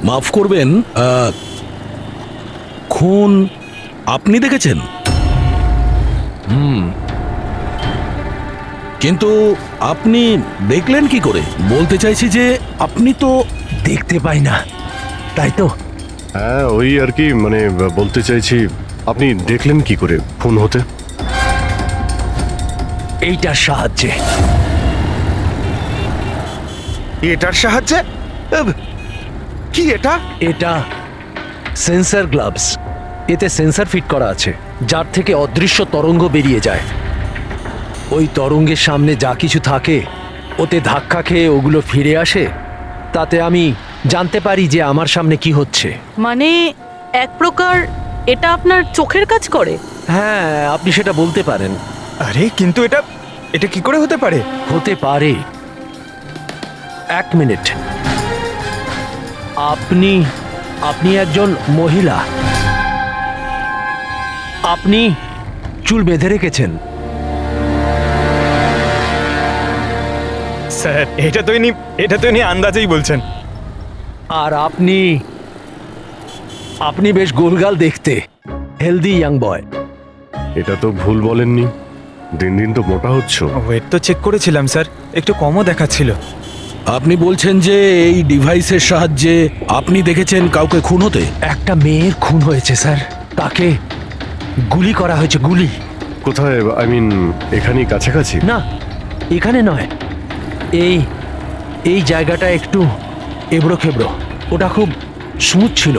মাফ করবেন, খুন আপনি দেখেছেন? কিন্তু আপনি দেখলেন কি করে? বলতে চাইছি যে আপনি তো দেখতে পাই না, তাই তো? হ্যাঁ, ওই আর কি, মানে বলতে চাইছি আপনি দেখলেন কি করে খুন হতে? এইটার সাহায্যে। এটার সাহায্যে? কি এটা? এটা সেন্সর গ্লাভস। এতে সেন্সর ফিট করা আছে, যার থেকে অদৃশ্য তরঙ্গ বেরিয়ে যায়। ওই তরঙ্গের সামনে যা কিছু থাকে ওতে ধাক্কা খেয়ে ওগুলো ফিরে আসে। তাতে আমি জানতে পারি যে আমার সামনে কি হচ্ছে। মানে এক প্রকার এটা আপনার চোখের কাজ করে? হ্যাঁ, আপনি সেটা বলতে পারেন। আরে কিন্তু এটা এটা কি করে হতে পারে? হতে পারে। এক মিনিট। আপনি আপনি একজন মহিলা। আপনি চুল বেঁধে রেখেছেন। স্যার, এটা তো ইনি আন্দাজেই বলছেন। আর আপনি আপনি বেশ গোলগাল দেখতে, হেলদি ইয়াং বয়। এটা তো ভুল বলেননি, দিন দিন তো মোটা হচ্ছে। ওয়েট তো চেক করেছিলাম স্যার, একটু কমও দেখাচ্ছিল। আপনি বলছেন যে এই ডিভাইসের সাহায্যে আপনি দেখেছেন কাউকে খুন হতে? একটা মেয়ের খুন হয়েছে স্যার, তাকে গুলি করা হয়েছে। গুলি? কোথায়? আই মিন এখানেই কাছাকাছি? না, এখানে নয়। এই এই জায়গাটা একটু এবড়ো খেবড়ো। ওটা খুব স্মুথ ছিল,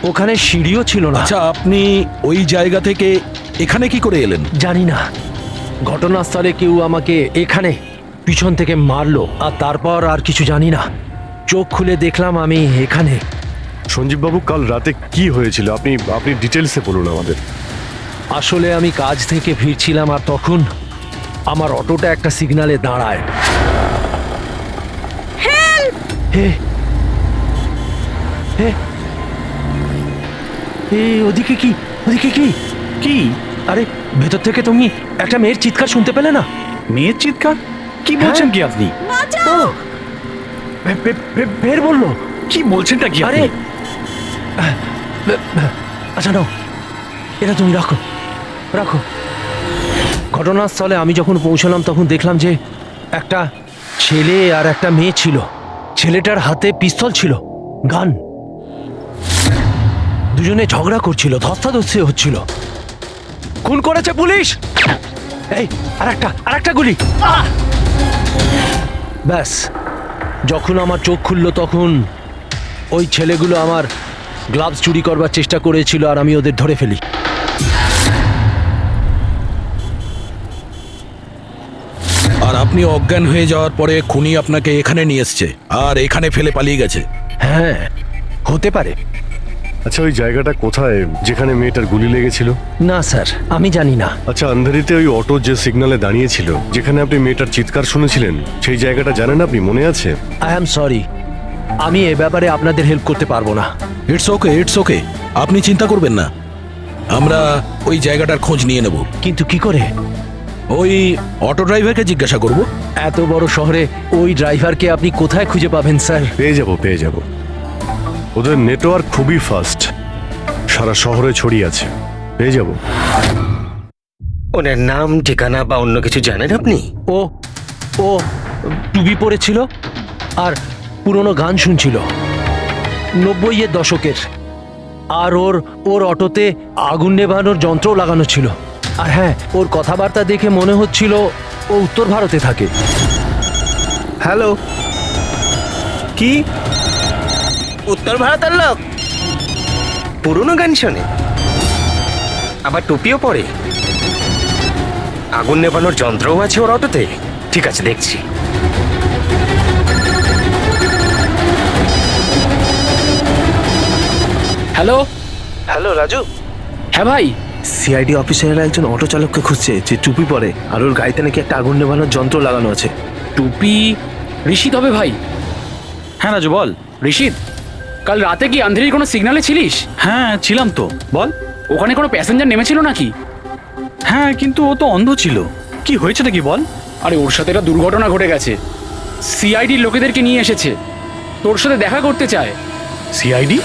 ওখানে সিঁড়িও ছিল না। আচ্ছা, আপনি ওই জায়গা থেকে এখানে কি করে এলেন? জানি না, ঘটনাস্থলে কেউ আমাকে এখানে পিছন থেকে মারলো, আর তারপর আর কিছু জানি না। চোখ খুলে দেখলাম আমি এখানে। সঞ্জীব বাবু, কাল রাতে কি হয়েছিল আপনি আপনি ডিটেলসে বলুন আমাদের। আসলে আমি কাজ থেকে ফিরছিলাম, আর তখন আমার অটোটা একটা সিগনালে দাঁড়ায়। হে হে হে, ওদিকে কি? ওদিকে কি? কি? আরে, ভেতর থেকে তুমি একটা মেয়ের চিৎকার শুনতে পেলে না? মেয়ের চিৎকার? কি বলছেন কি আপনি? ও, বের বললো। কি বলছেনটা কি আরে, আপনি? আচ্ছা নাও, এটা তুমি রাখো রাখো। ঘটনাস্থলে আমি যখন পৌঁছলাম তখন দেখলাম যে একটা ছেলে আর একটা মেয়ে ছিল। ছেলেটার হাতে পিস্তল ছিল, গান। দুজনে ঝগড়া করছিল, ধস্তাধস্তি হচ্ছিল। খুন করেছে পুলিশ। এই, আরেকটা গুলি। ব্যাস, যখন আমার চোখ খুললো তখন ওই ছেলেগুলো আমার গ্লাভস চুরি করবার চেষ্টা করেছিল, আর আমি ওদের ধরে ফেলি। আর আপনি অজ্ঞান হয়ে যাওয়ার পরে খুনি আপনাকে এখানে নিয়ে এসছে আর এখানে ফেলে পালিয়ে গেছে? হ্যাঁ, হতে পারে। আচ্ছা, ওই জায়গাটা কোথায় যেখানে মেয়েটার গুলি লেগেছিল? না স্যার, আমি জানি না। আচ্ছা, আন্ধারিতে ওই অটো যে সিগনালে দাঁড়িয়েছিল, যেখানে আপনি মেয়েটার চিৎকার শুনেছিলেন, সেই জায়গাটা জানেন আপনি? মনে আছে? আই অ্যাম সরি, আমি এ ব্যাপারে আপনাদের হেল্প করতে পারবো না। ইটস ওকে, ইটস ওকে, আপনি চিন্তা করবেন না, আমরা ওই জায়গাটার খোঁজ নিয়ে নেব। কিন্তু কি করে? ওই অটো ড্রাইভারকে জিজ্ঞাসা করব। এত বড় শহরে ওই ড্রাইভারকে আপনি কোথায় খুঁজে পাবেন স্যার? পেয়ে যাব। ওদের নেটওয়ার্ক খুবই ফাস্ট, সারা শহরে ছড়িয়ে আছে, পেয়ে যাব। ওনার নাম, ঠিকানা বা অন্য কিছু জানেন আপনি? ও ও টুপি পরেছিল আর পুরনো গান শুনছিল, 90-এর দশকের। আর ওর অটোতে আগুন নেভানোর যন্ত্রও লাগানো ছিল। আর হ্যাঁ, ওর কথাবার্তা দেখে মনে হচ্ছিল ও উত্তর ভারতে থাকে। হ্যালো, কি? উত্তর ভারতের লোক? পুরনো গান শোনে, আবার টুপিও পরে, আগুন নেভানোর যন্ত্রও আছে ওর অটোতে। ঠিক আছে, দেখছি। Hello hello Raju. হ্যাঁ ভাই, সিআইডি অফিসারেরা একজন অটো চালককে খুঁজছে যে টুপি পরে, আর ওর গাড়িতে নাকি একটা আগুন নেভানোর যন্ত্র লাগানো আছে। টুপি ঋষিদ হবে ভাই। হ্যাঁ রাজু, বল। ঋষিদ, কাল রাতে কি আন্ধেরির কোনো সিগনালে ছিলিস? হ্যাঁ ছিলাম তো, বল। ওখানে কোনো প্যাসেঞ্জার নেমেছিল নাকি? হ্যাঁ, কিন্তু ও তো অন্ধ ছিল। কি হয়েছে নাকি বল? আরে ওর সাথে একটা দুর্ঘটনা ঘটে গেছে। সিআইডির লোকেদেরকে নিয়ে এসেছে, তোর সাথে দেখা করতে চায়। সিআইডি?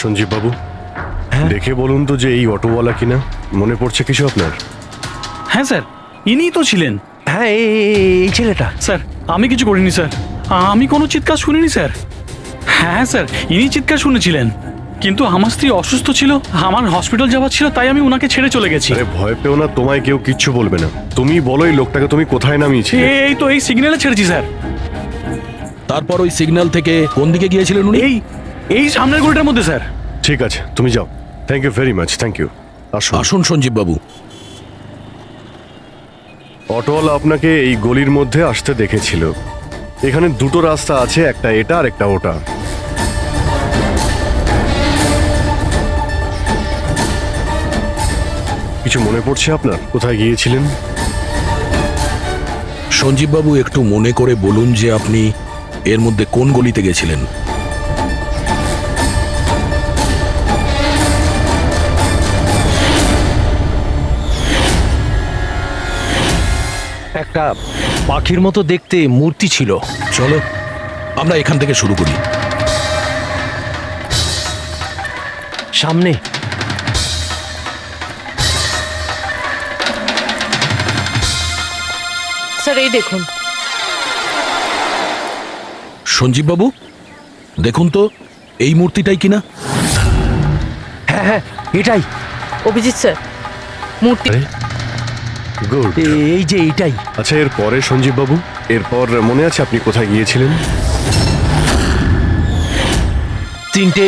সঞ্জীব বাবু, দেখে বলুন তো যে এই অটোওয়ালা কিনা, মনে পড়ছে কিছু আপনার? হ্যাঁ স্যার, ইনিই তো ছিলেন। হ্যাঁ, এই ছেলেটা। স্যার, আমি কিছু করিনি স্যার, আমি কোনো চিৎকার শুনিনি স্যার। হ্যাঁ স্যার, ইনি চিৎকার শুনেছিলেন, কিন্তু আমার স্ত্রী অসুস্থ ছিল, আমার হসপিটাল যাওয়ার ছিল, তাই আমি ওনাকে ছেড়ে চলে গেছি। আরে ভয় পেও না, তোমায় কেউ কিচ্ছু বলবে না। তুমি বলো এই লোকটাকে তুমি কোথায় নামিয়েছিলে? এই তো এই সিগন্যালে ছেড়েছি স্যার। তারপর ওই সিগন্যাল থেকে কোন দিকে গিয়েছিলেন উনি? এই সামনের গলিটার মধ্যে স্যার। ঠিক আছে, তুমি যাও। Thank you very much, thank you. আসুন। আসুন সঞ্জীব বাবু। অটোওয়ালা আপনাকে এই গলির মধ্যে আসতে দেখেছিল। এখানে দুটো রাস্তা আছে, একটা এটা আর একটা ওটা। কিছু মনে পড়ছে আপনার, কোথায় গিয়েছিলেন? সঞ্জীব বাবু, একটু মনে করে বলুন যে আপনি এর মধ্যে কোন গলিতে গেছিলেন? একটা পাখির মতো দেখতে মূর্তি ছিল। চলো আমরা এখান থেকে শুরু করি। সামনে। স্যার এই দেখুন। সঞ্জীব বাবু, দেখুন তো এই মূর্তিটাই কিনা? হ্যাঁ হ্যাঁ, এটাই। অভিজিৎ স্যার, মূর্তি। গুড। এই যে এইটাই। আচ্ছা, এর পরে সঞ্জীব বাবু, এরপর মনে আছে আপনি কোথায় গিয়েছিলেন? তিনটে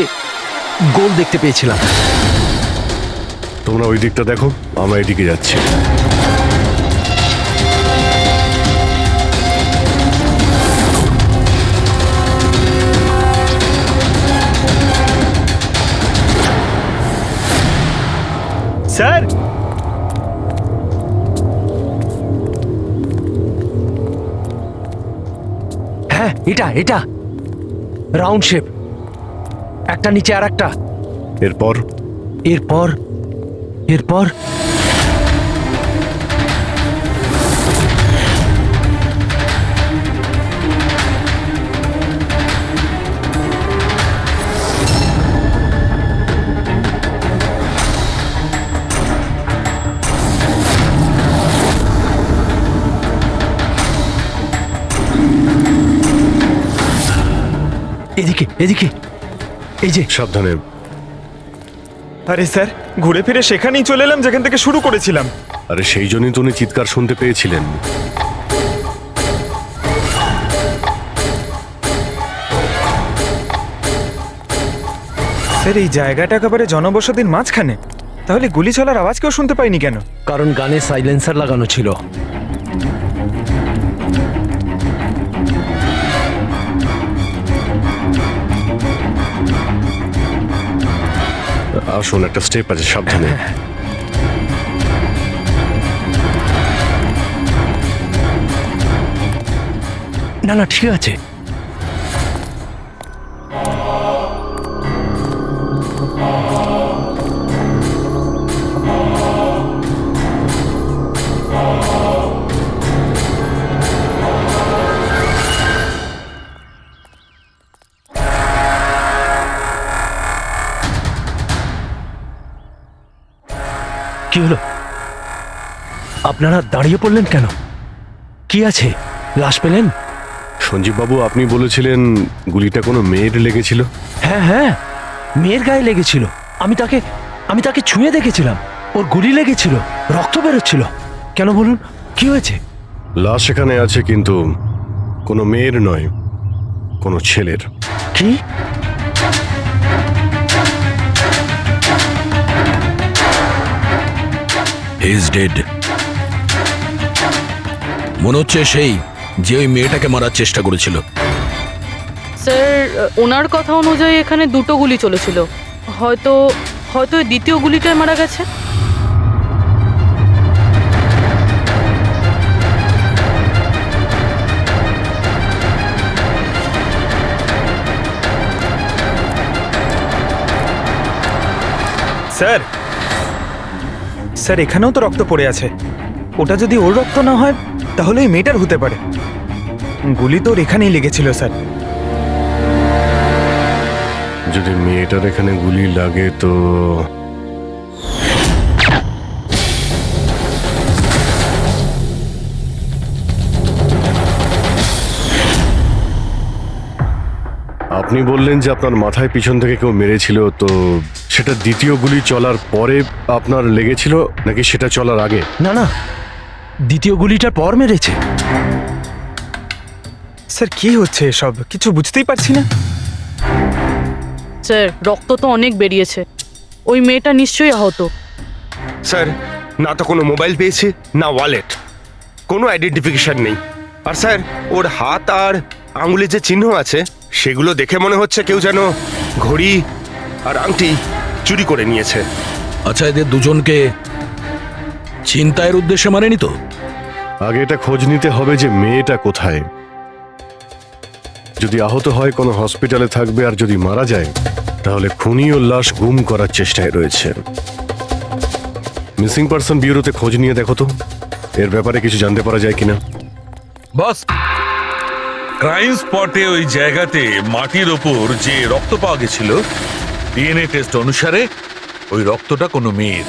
গোল দেখতে পেয়েছিলাম। তোমরা ওই দিকটা দেখো, আমরা এদিকে যাচ্ছি। স্যার, হ্যাঁ, এটা রাউন্ড শেপ, একটা নিচে আর একটা। এরপর? এরপর এরপর এদিকে এদিকে, এই যে। সাবধানে। আরে স্যার, ঘুরে ফিরে সেখানেই চলে এলাম যেখান থেকে শুরু করেছিলাম। আরে সেই জন্যই তো উনি চিৎকার শুনতে পেয়েছিলেন। স্যার, এই জায়গাটা একেবারে জনবসতির মাঝখানে, তাহলে গুলি চলার আওয়াজ কেউ শুনতে পাইনি কেন? কারণ গানে সাইলেন্সার লাগানো ছিল। আসুন, একটা স্টেপ আছে, সাবধানে। না না, ঠিক আছে। কি হলো? আপনারা দাঁড়িয়ে পড়লেন কেন? কি আছে? লাশ পেলেন? সঞ্জীব বাবু, আপনি বলেছিলেন গুলিটা কোনো মেয়ের লেগেছিল। হ্যাঁ হ্যাঁ, মেয়ের গায়ে লেগেছিল। আমি তাকে ছুঁয়ে দেখেছিলাম। ওর গুলি লেগেছিল, রক্ত বেরোচ্ছিল। কেন বলুন, কি হয়েছে? লাশ এখানে আছে, কিন্তু কোনো মেয়ের নয়, কোনো ছেলের। কি? হি ইজ ডেড। মনে হচ্ছে সেই যে ওই মেয়েটাকে মারার চেষ্টা করেছিল। স্যার, ওনার কথা অনুযায়ী এখানে দুটো গুলি চলেছিল। হয়তো হয়তো এই দ্বিতীয় গুলিটায় মারা গেছে। স্যার, স্যার, এখানেও তো রক্ত পড়ে আছে। ওটা যদি ওর রক্ত না হয় তাহলে ওই মেয়েটার হতে পারে। গুলি তো ওর এখানেই লেগেছিল স্যার। যদি মেয়েটার এখানে গুলি লাগে তো আপনি বললেন যে আপনার মাথায় পিছন থেকে কেউ মেরেছিল, তো সেটা দ্বিতীয় গুলি চলার পরে আপনার লেগেছিল নাকি সেটা চলার আগে? না না, দ্বিতীয় গুলিটার পর মেরেছে। স্যার কি হচ্ছে এসব, কিছু বুঝতেই পারছি না। স্যার রক্ত তো অনেক বেরিয়েছে, ওই মেয়েটা নিশ্চয়ই আহত। স্যার, না তো কোনো মোবাইল পেয়েছি, না ওয়ালেট, কোনো আইডেন্টিফিকেশন নেই। আর স্যার, ওর হাত আর আঙুলে যে চিহ্ন আছে সেগুলো দেখে মনে হচ্ছে কেউ যেন ঘড়ি আর আংটি চুরি করে নিয়েছে। আচ্ছা, এদের দুজনকে ছিনতাইয়ের উদ্দেশ্যে মারেনি তো? আগে এটা খোঁজ নিতে হবে যে মেয়েটা কোথায়। যদি আহত হয় কোনো হসপিটালে থাকবে, আর যদি মারা যায় তাহলে খুনি ও লাশ গুম করার চেষ্টায় রয়েছে। মিসিং পারসন ব্যুরোতে খোঁজ নিয়ে দেখো তো এর ব্যাপারে কিছু জানতে পারা যায় কিনা। বস, ক্রাইম স্পটে ওই জায়গাতে মাটির ওপর যে রক্ত পাওয়া গেছিল, ডিএনএ টেস্ট অনুসারে ওই রক্তটা কোনো মেয়ের।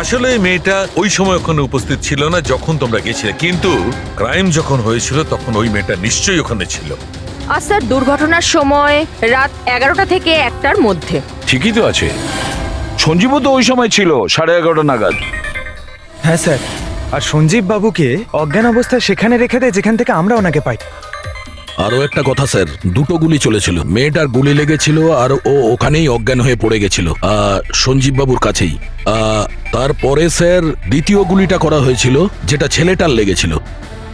আসলে এই মেয়েটা ওই সময় ওখানে উপস্থিত ছিল না যখন তোমরা গেছিলে, কিন্তু ক্রাইম যখন হয়েছিল তখন ওই মেয়েটা নিশ্চয়ই ওখানে ছিল। আর স্যার দুর্ঘটনার সময় রাত 11টা থেকে 1টার মধ্যে। ঠিকই তো আছে, সঞ্জীবও তো ওই সময় ছিল 11:30 নাগাদ। হ্যাঁ স্যার, আর সঞ্জীব বাবুকে অজ্ঞান অবস্থায় সেখানে রেখে দেয় যেখান থেকে আমরা ওনাকে পাই। আরো একটা কথা স্যার, দুটো গুলি চলেছিল, মেয়েটার গুলি লেগেছিল আর ও ওখানেই অজ্ঞান হয়ে পড়ে গেছিল সঞ্জীব বাবুর কাছেই। তারপরে স্যার দ্বিতীয় গুলিটা করা হয়েছিল যেটা ছেলেটার লেগেছিল।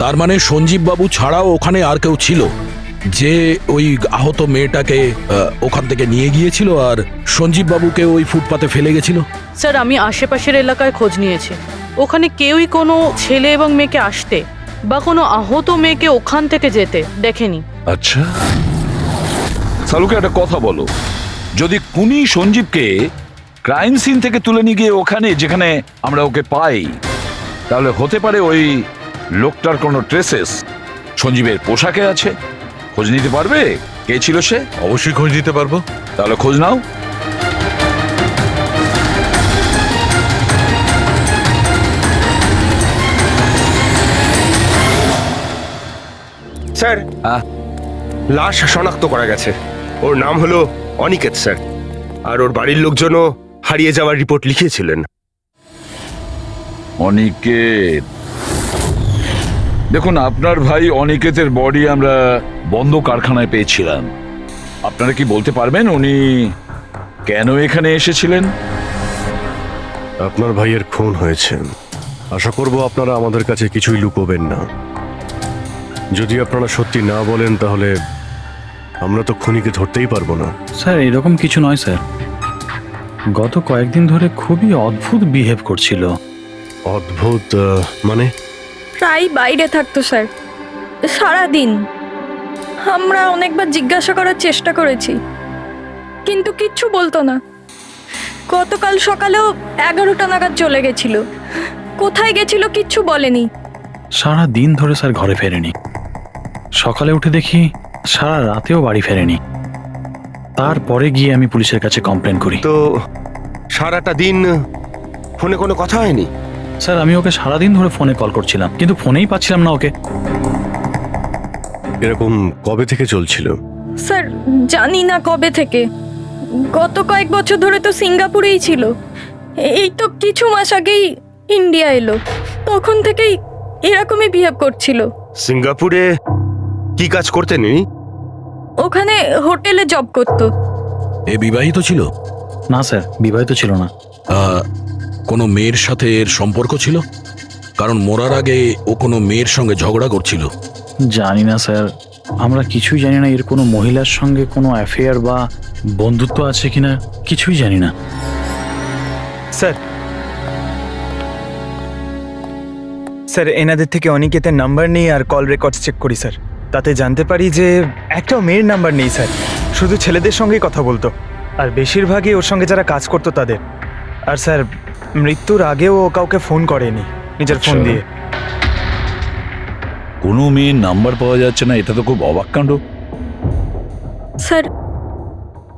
তার মানে সঞ্জীব বাবু ছাড়াও ওখানে আর কেউ ছিল যে ওই আহত মেয়েটাকে ওখান থেকে নিয়ে গিয়েছিল আর সঞ্জীব বাবুকে ওই ফুটপাতে ফেলে গেছিল। স্যার আমি আশেপাশের এলাকায় খোঁজ নিয়েছি, ওখানে কেউই কোনো ছেলে এবং মেয়েকে আসতে বা কোনো আহত মেয়েকে ওখান থেকে যেতে দেখেনি। আচ্ছা, সালুকে একটা কথা বলো, যদি খুনি সঞ্জীবকে ক্রাইম সিন থেকে তুলে নিয়ে গিয়ে ওখানে যেখানে আমরা ওকে পাই, তাহলে হতে পারে ওই লোকটার কোনো ট্রেসেস সঞ্জীবের পোশাকে আছে। খোঁজ নিতে পারবে কে ছিল সে? অবশ্যই খোঁজ দিতে পারবো। তাহলে খোঁজ নাও। স্যার, হ্যাঁ? লাশ শনাক্ত করা গেছে। ওর নাম হলো অনিকেত স্যার, আর ওর বাড়ির লোকজনও হারিয়ে যাওয়ার রিপোর্ট লিখিয়েছিলেন। অনিকেত, দেখুন আপনার ভাই অনিকেতের বডি আমরা বন্ধ কারখানায় পেয়েছিলাম। আপনারা কি বলতে পারবেন উনি কেন এখানে এসেছিলেন? আপনার ভাইয়ের খুন হয়েছে, আশা করব আপনারা আমাদের কাছে কিছুই লুকোবেন না। যদি আপনারা সত্যি না বলেন তাহলে আমরা তো খুনিকে ধরতেই পারবো না। স্যার এরকম কিছু নয় স্যার, গত কয়েকদিন ধরে খুবই অদ্ভুত বিহেভ করছিল। অদ্ভুত মানে? প্রায় বাইরে থাকতো স্যার, সারাদিন। আমরা অনেকবার জিজ্ঞাসা করার চেষ্টা করেছি কিন্তু কিচ্ছু বলতো না। গতকাল সকালেও 11টা নাগাদ চলে গেছিল, কোথায় গেছিল কিচ্ছু বলেনি। সারা দিন ধরে স্যার ঘরে ফেরেনি, সকালে উঠে দেখি সারা রাতেও বাড়ি ফেরেনি। তারপরে গিয়ে আমি পুলিশের কাছে কমপ্লেন করি। তো সারাটা দিন ফোনে কোনো কথা হয়নি? স্যার আমি ওকে সারাদিন ধরে ফোনে কল করছিলাম কিন্তু ফোনেই পাচ্ছিলাম না ওকে। এরকম কবে থেকে চলছিল? স্যার জানি না কবে থেকে, গত কয়েক বছর ধরে তো সিঙ্গাপুরেই ছিল। এই তো কিছু মাস আগেই ইন্ডিয়া এলো, তখন থেকেই এরকমই বিহেভ করছিল। সিঙ্গাপুরে কি কাজ করতেন ইনি? ওখানে হোটেলে জব করতো। এ বিবাহিত ছিল? না স্যার, বিবাহিত ছিল না। কোনো মেয়ের সাথে এর সম্পর্ক ছিল? কারণ মরার আগে ও কোনো মেয়ের সঙ্গে ঝগড়া করছিল। জানি না স্যার, আমরা কিছুই জানি না এর কোনো মহিলার সঙ্গে কোনো অ্যাফেয়ার বা বন্ধুত্ব আছে কিনা, কিছুই জানি না। স্যার, স্যার এনাদের থেকে অনিকেতের নাম্বার নিয়ে আর কল রেকর্ডস চেক করি স্যার, তাতে জানতে পারি যে একটাও মেয়ের নাম্বার নেই স্যার, শুধু ছেলেদের সঙ্গেই কথা বলতো, আর বেশিরভাগই ওর সঙ্গে যারা কাজ করতো তাদের। আর স্যার মৃত্যুর আগেও ও কাউকে ফোন করেনি নিজের ফোন দিয়ে। কোনো মেয়ের নাম্বার পাওয়া যাচ্ছে না, এটা তো খুব অবাক কাণ্ড। স্যার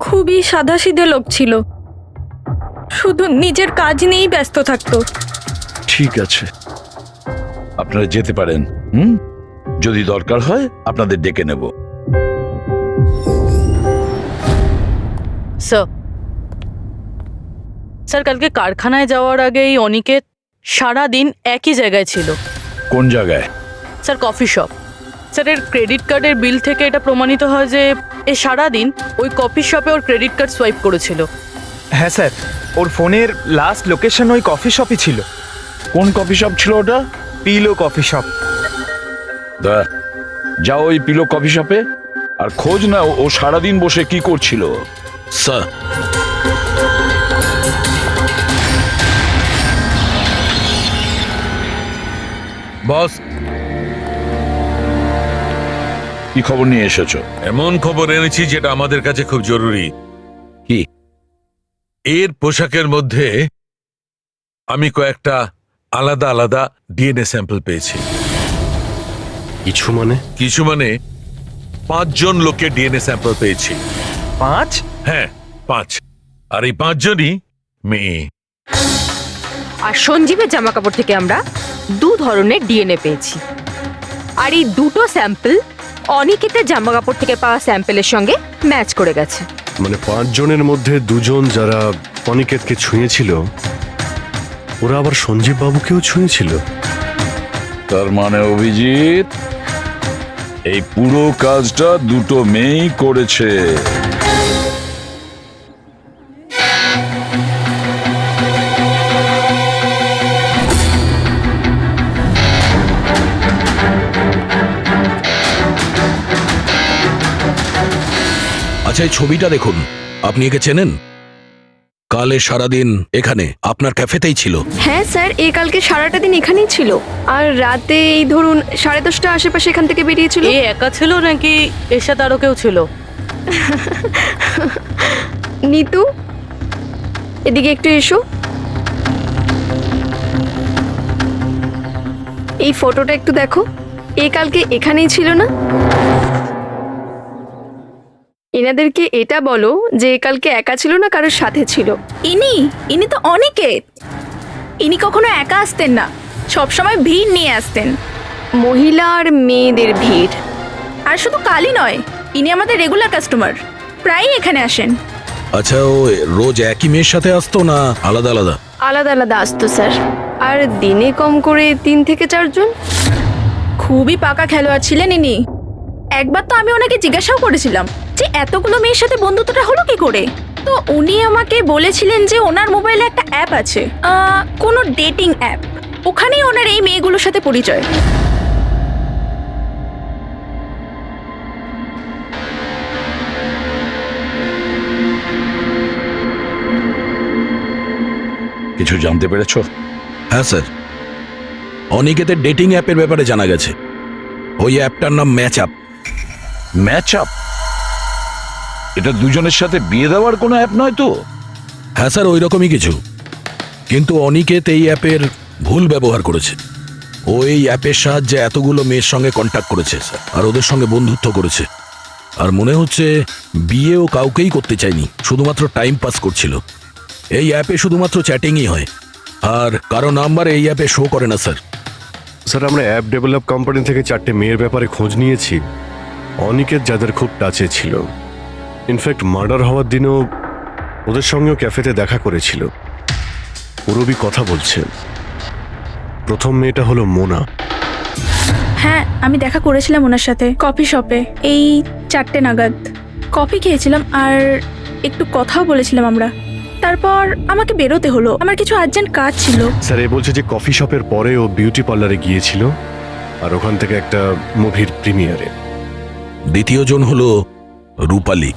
খুবই সাদাসিধে লোক ছিল, শুধু নিজের কাজ নিয়েই ব্যস্ত থাকতো। ঠিক আছে, আপনারা যেতে পারেন। যদি দরকার হয় আপনাদের ডেকে নেব। স্যার কালকে কারখানায় যাওয়ার আগেই অনিকেত সারা দিন একই জায়গায় ছিল। কোন জায়গায়? Sir coffee shop. স্যার এর ক্রেডিট কার্ডের বিল থেকে এটা প্রমাণিত হয় যে এ সারা দিন ওই কফি শপে ওর ক্রেডিট কার্ড সোয়াইপ করেছিল। হ্যাঁ স্যার, ওর ফোনের লাস্ট লোকেশন ওই কফি শপই ছিল। কোন কফি শপ ছিল ওটা? Pillow coffee shop. যাও ওই পিলো কফি শপে আর খোঁজ না ও সারাদিন বসে কি করছিল। স্যার, বস, কি খবর নিয়ে এসেছো? এমন খবর এনেছি যেটা আমাদের কাছে খুব জরুরি। কি? এর পোশাকের মধ্যে আমি কয়েকটা আলাদা আলাদা ডিএনএ স্যাম্পল পেয়েছি। কিছু মানে? কিছু মানে 5 জন লোকের ডিএনএ স্যাম্পল পেয়েছি। 5? হ্যাঁ 5, আর এই 5 জনই মেয়ে। আর সঞ্জীবের জামা কাপড় থেকে আমরা 2 ধরনের ডিএনএ পেয়েছি, আর এই দুটো স্যাম্পল অনিকেতের জামা কাপড় থেকে পাওয়া স্যাম্পলের সঙ্গে ম্যাচ করে গেছে। মানে 5 জনের মধ্যে 2 জন যারা অনিকেতকে ছুঁয়েছিল, ওরা আবার সঞ্জীব বাবুকেও ছুঁয়েছিল। তার মানে অভিজিৎ, এই পুরো কাজটা দুটো মেয়েই করেছে। আচ্ছা, এই ছবিটা দেখুন, আপনি একে চেনেন? কালে সারাদিন এখানে আপনার ক্যাফেতেই ছিল। হ্যাঁ স্যার, এ কালকে সারাটা দিন এখানেই ছিল, আর রাতে এই ধরুন 10:30 আশেপাশে এখান থেকে বেরিয়েছিল। এ একা ছিল নাকি এর সাথে আরো কেউ ছিল? নিতু, এদিকে একটু এসো। এই ফটোটা একটু দেখো, এ কালকে এখানেই ছিল না? এনাদেরকে এটা বলো যে কালকে একা ছিল না, কারোর সাথে ছিল। ইনি তো অনিকেত। ইনি কখনো একা আসতেন না, সবসময় ভিড় নিয়ে আসতেন, মহিলা আর মেয়েদের ভিড়। আর শুধু কালই নয়, ইনি আমাদের রেগুলার কাস্টমার, প্রায়ই এখানে আসেন। আচ্ছা, ও রোজ একই মেয়ের সাথে আসতো না আলাদা আলাদা? আলাদা আলাদা আসতো স্যার, আর দিনে কম করে 3 থেকে 4 জন। খুবই পাকা খেলোয়াড় ছিলেন ইনি। একবার তো আমি ওনাকে জিজ্ঞাসাও করেছিলাম যে এতগুলো মেয়ের সাথে বন্ধুত্বটা হলো কি করে। তো উনি আমাকে বলেছিলেন যে ওনার মোবাইলে একটা অ্যাপ আছে, কোনো ডেটিং অ্যাপ, ওখানেই ওনার এই মেয়েগুলোর সাথে পরিচয়। কিছু জানতে পেরেছো? হ্যাঁ স্যার, অনিকেতের ডেটিং অ্যাপের ব্যাপারে জানা গেছে। ওই অ্যাপটার নাম ম্যাচ আপ। Match up? এটা দুজনের সাথে বিয়ে দেওয়ার কোনো অ্যাপ নয় তো? হ্যাঁ স্যার, ওই রকমই কিছু, কিন্তু অনিকেত এই অ্যাপের ভুল ব্যবহার করেছে। ও এই অ্যাপের সাহায্যে এতগুলো মেয়ের সঙ্গে কন্ট্যাক্ট করেছে স্যার, আর ওদের সঙ্গে বন্ধুত্ব করেছে। আর মনে হচ্ছে বিয়েও কাউকেই করতে চায়নি, শুধুমাত্র টাইম পাস করছিল। এই অ্যাপে শুধুমাত্র চ্যাটিংই হয়, আর কারো নাম্বার এই অ্যাপে শো করে না স্যার। স্যার, আমরা অ্যাপ ডেভেলপ কোম্পানি থেকে 4টে মেয়ের ব্যাপারে খোঁজ নিয়েছি, অনিকেত যাদের খুব টাচে ছিল। ইনফ্যাক্ট মার্ডার হওয়ার দিনও ওদের সঙ্গেও ক্যাফেতে দেখা করেছিল। পুরবি কথা বলছে। প্রথম মেয়েটা হলো মোনা। হ্যাঁ, আমি দেখা করেছিলাম ওনার সাথে কফি শপে এই 4টে নাগাদ। কফি খেয়েছিলাম আর একটু কথাও বলেছিলাম আমরা। তারপর আমাকে বেরোতে হলো, আমার কিছু আর্জেন্ট কাজ ছিল। স্যার, এ বলছে যে কফি শপের পরে ও বিউটি পার্লারে গিয়েছিল, আর ওখান থেকে একটা মুভির প্রিমিয়ারে। দ্বিতীয় জন হলো রূপালী।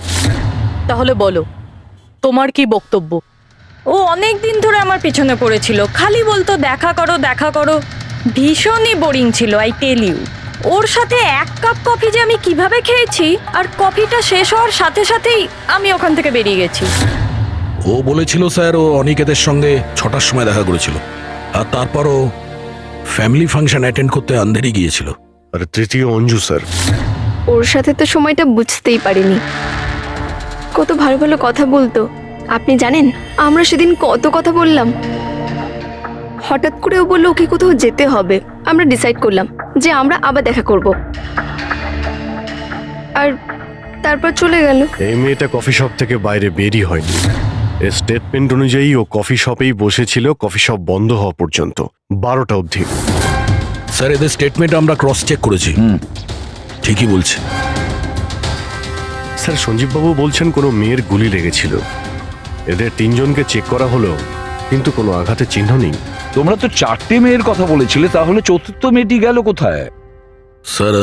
তাহলে বলো, তোমার কি বক্তব্য? ও অনেক দিন ধরে আমার পিছনে পড়েছিল, খালি বলতো দেখা করো দেখা করো। ভীষণই বোরিং ছিল, আই টেল ইউ। ওর সাথে 1 কাপ কফি যে আমি কিভাবে খেয়েছি, আর কফিটা শেষ হওয়ার সাথে সাথেই আমি ওখান থেকে বেরিয়ে গেছি। ও বলেছিল স্যার ও অনিকেতের সঙ্গে 6টার সময় দেখা করেছিল, আর তারপরও ফ্যামিলি ফাংশন অ্যাটেন্ড করতে আন্ধেরি গিয়েছিল। আর তৃতীয় অঞ্জু স্যার। ওর সাথে তো সময়টা বুঝতেই পারিনি। কত ভালো ভালো কথা বলতো। আপনি জানেন আমরা সেদিন কত কথা বললাম। হঠাৎ করে ও বললো ওকে কোথাও যেতে হবে। আমরা ডিসাইড করলাম যে আমরা আবার দেখা করব, আর তারপর চলে গেল। এই মেয়েটা কফি শপ থেকে বাইরে বেরই হয়নি। এর স্টেটমেন্ট অনুযায়ী ও কফি শপেই বসেছিল কফি শপ বন্ধ হওয়া পর্যন্ত, 12টা অবধি। স্যার এদের স্টেটমেন্ট আমরা ক্রস চেক করেছি, ঠিকই বলছে। স্যার সঞ্জীববাবু বলছেন কোনো মেয়ের গুলি লেগেছিল। এদের 3 জনকে চেক করা হলো, কিন্তু কোনো আঘাতের চিহ্ন নেই। তোমরা তো 4টে মেয়ের কথা বলেছিলে, তাহলে চতুর্থ মেয়েটি গেল কোথায়? স্যার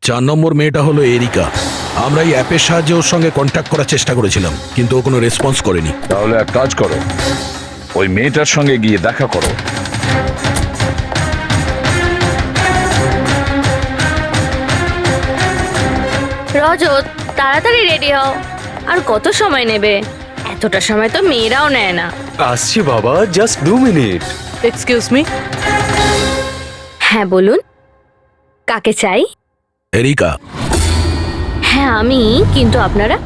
4 নম্বর মেয়েটা হলো এরিকা। আমরা এই অ্যাপের সাহায্যে ওর সঙ্গে কন্ট্যাক্ট করার চেষ্টা করেছিলাম, কিন্তু ও কোনো রেসপন্স করেনি। তাহলে এক কাজ করো, ওই মেয়েটার সঙ্গে গিয়ে দেখা করো। রজত, তাড়াতাড়ি রেডি হও। আর কত সময় নেবে? এতটা সময় তো মেয়েরাও নেয় না। আসছি বাবা, জাস্ট 2 মিনিট। Excuse me. হ্যাঁ বলুন, কাকে চাই? এরিকা। হ্যাঁ আমি, কিন্তু আপনারা?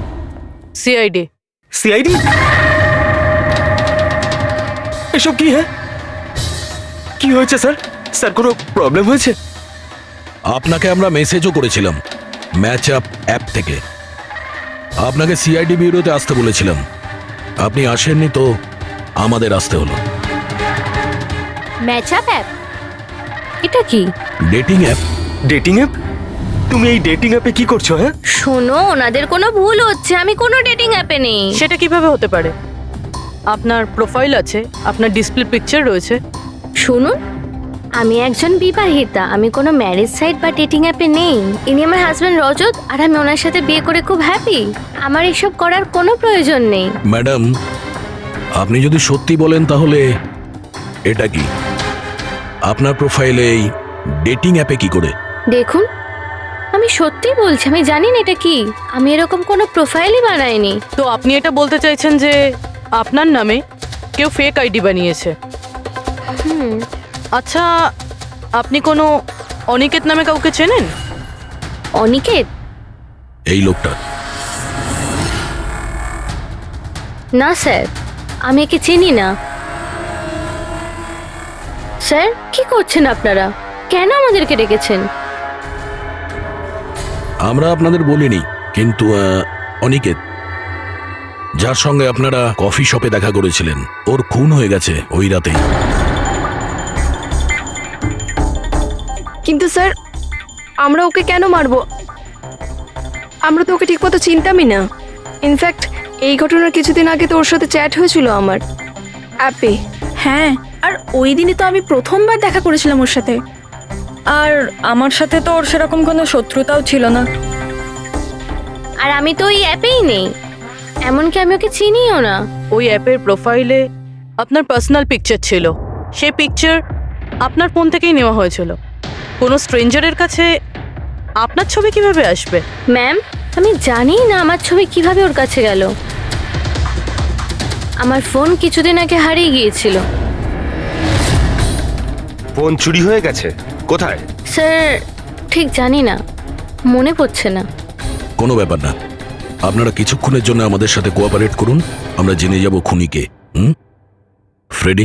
সিআইডি। সিআইডি? এসব কি? হ্যাঁ, কি হয়েছে স্যার? স্যার কোনো প্রবলেম হয়েছে? আপনাকে আমরা মেসেজও করেছিলাম ম্যাচ আপ অ্যাপ থেকে। আপনাকে সিআইডি ব্যুরোতে আসতে বলেছিলাম, আপনি আসেননি, তো আমাদের আসতে হলো। Match up app? এটা কি? Dating app. Dating app? তুমি এই ডেটিং অ্যাপে কি করছো? হ্যাঁ শোনো, ওনাদের কোনো ভুল হচ্ছে, আমি কোনো ডেটিং অ্যাপে নেই। সেটা কিভাবে হতে পারে? আপনার প্রোফাইল আছে, আপনার ডিসপ্লে পিকচার রয়েছে। শুনুন, আমি একজন বিবাহিতা, আমি কোনো ম্যারেজ সাইট বা ডেটিং অ্যাপে নেই। ইনি আমার হাজব্যান্ড রজত, আর আমি ওনার সাথে বিয়ে করে খুব হ্যাপি। আমার এসব করার কোনো প্রয়োজন নেই। ম্যাডাম, আপনি যদি সত্যি বলেন তাহলে এটা কি? আপনার প্রোফাইলে এই ডেটিং অ্যাপে কি করে? দেখুন, আমি সত্যি বলছি, আমি জানি না এটা কি। আমি এরকম কোনো প্রোফাইলই বানাইনি। তো আপনি এটা বলতে চাইছেন যে আপনার নামে কেউ ফেক আইডি বানিয়েছে? আচ্ছা, আপনি কোনো অনিকেত নামে কাউকে চেনেন? অনিকেত? এই লোকটা? না স্যার, আমি একে চিনি না। স্যার কি করছেন আপনারা? কেন আমাদেরকে ডেকেছেন? আমরা আপনাদের বলিনি, কিন্তু অনিকেত, যার সঙ্গে আপনারা কফি শপে দেখা করেছিলেন, ওর খুন হয়ে গেছে ওই রাতেই। কিন্তু স্যার, আমরা ওকে কেন মারবো? আমরা তো ওকে ঠিকমতো চিনতামই না। ইনফ্যাক্ট এই ঘটনার কিছুদিন আগে তো ওর সাথে চ্যাট হয়েছিল আমার অ্যাপে। হ্যাঁ, আর ওই দিনই তো আমি প্রথমবার দেখা করেছিলাম ওর সাথে। আর আমার সাথে তো ওর সেরকম কোনো শত্রুতাও ছিল না। আর আমি তো ওই অ্যাপেই নেই, এমনকি আমি ওকে চিনিও না। ওই অ্যাপের প্রোফাইলে আপনার পার্সোনাল পিকচার ছিল। সেই পিকচার আপনার ফোন থেকেই নেওয়া হয়েছিল। কোনো স্ট্রেঞ্জারের কাছে আপনার ছবি কিভাবে আসবে? ম্যাম, আমি জানি না আমার ছবি কিভাবে ওর কাছে গেল। আমার ফোন কিছুদিন আগে হারিয়ে গিয়েছিল। ফোন চুরি হয়ে গেছে? কোথায়? স্যার ঠিক জানি না, মনে পড়ছে না। কোনো ব্যাপার না, আপনারা কিছুক্ষণের জন্য আমাদের সাথে কোঅপারেট করুন, আমরা জেনে যাব খুনিকে। ফ্রেডি?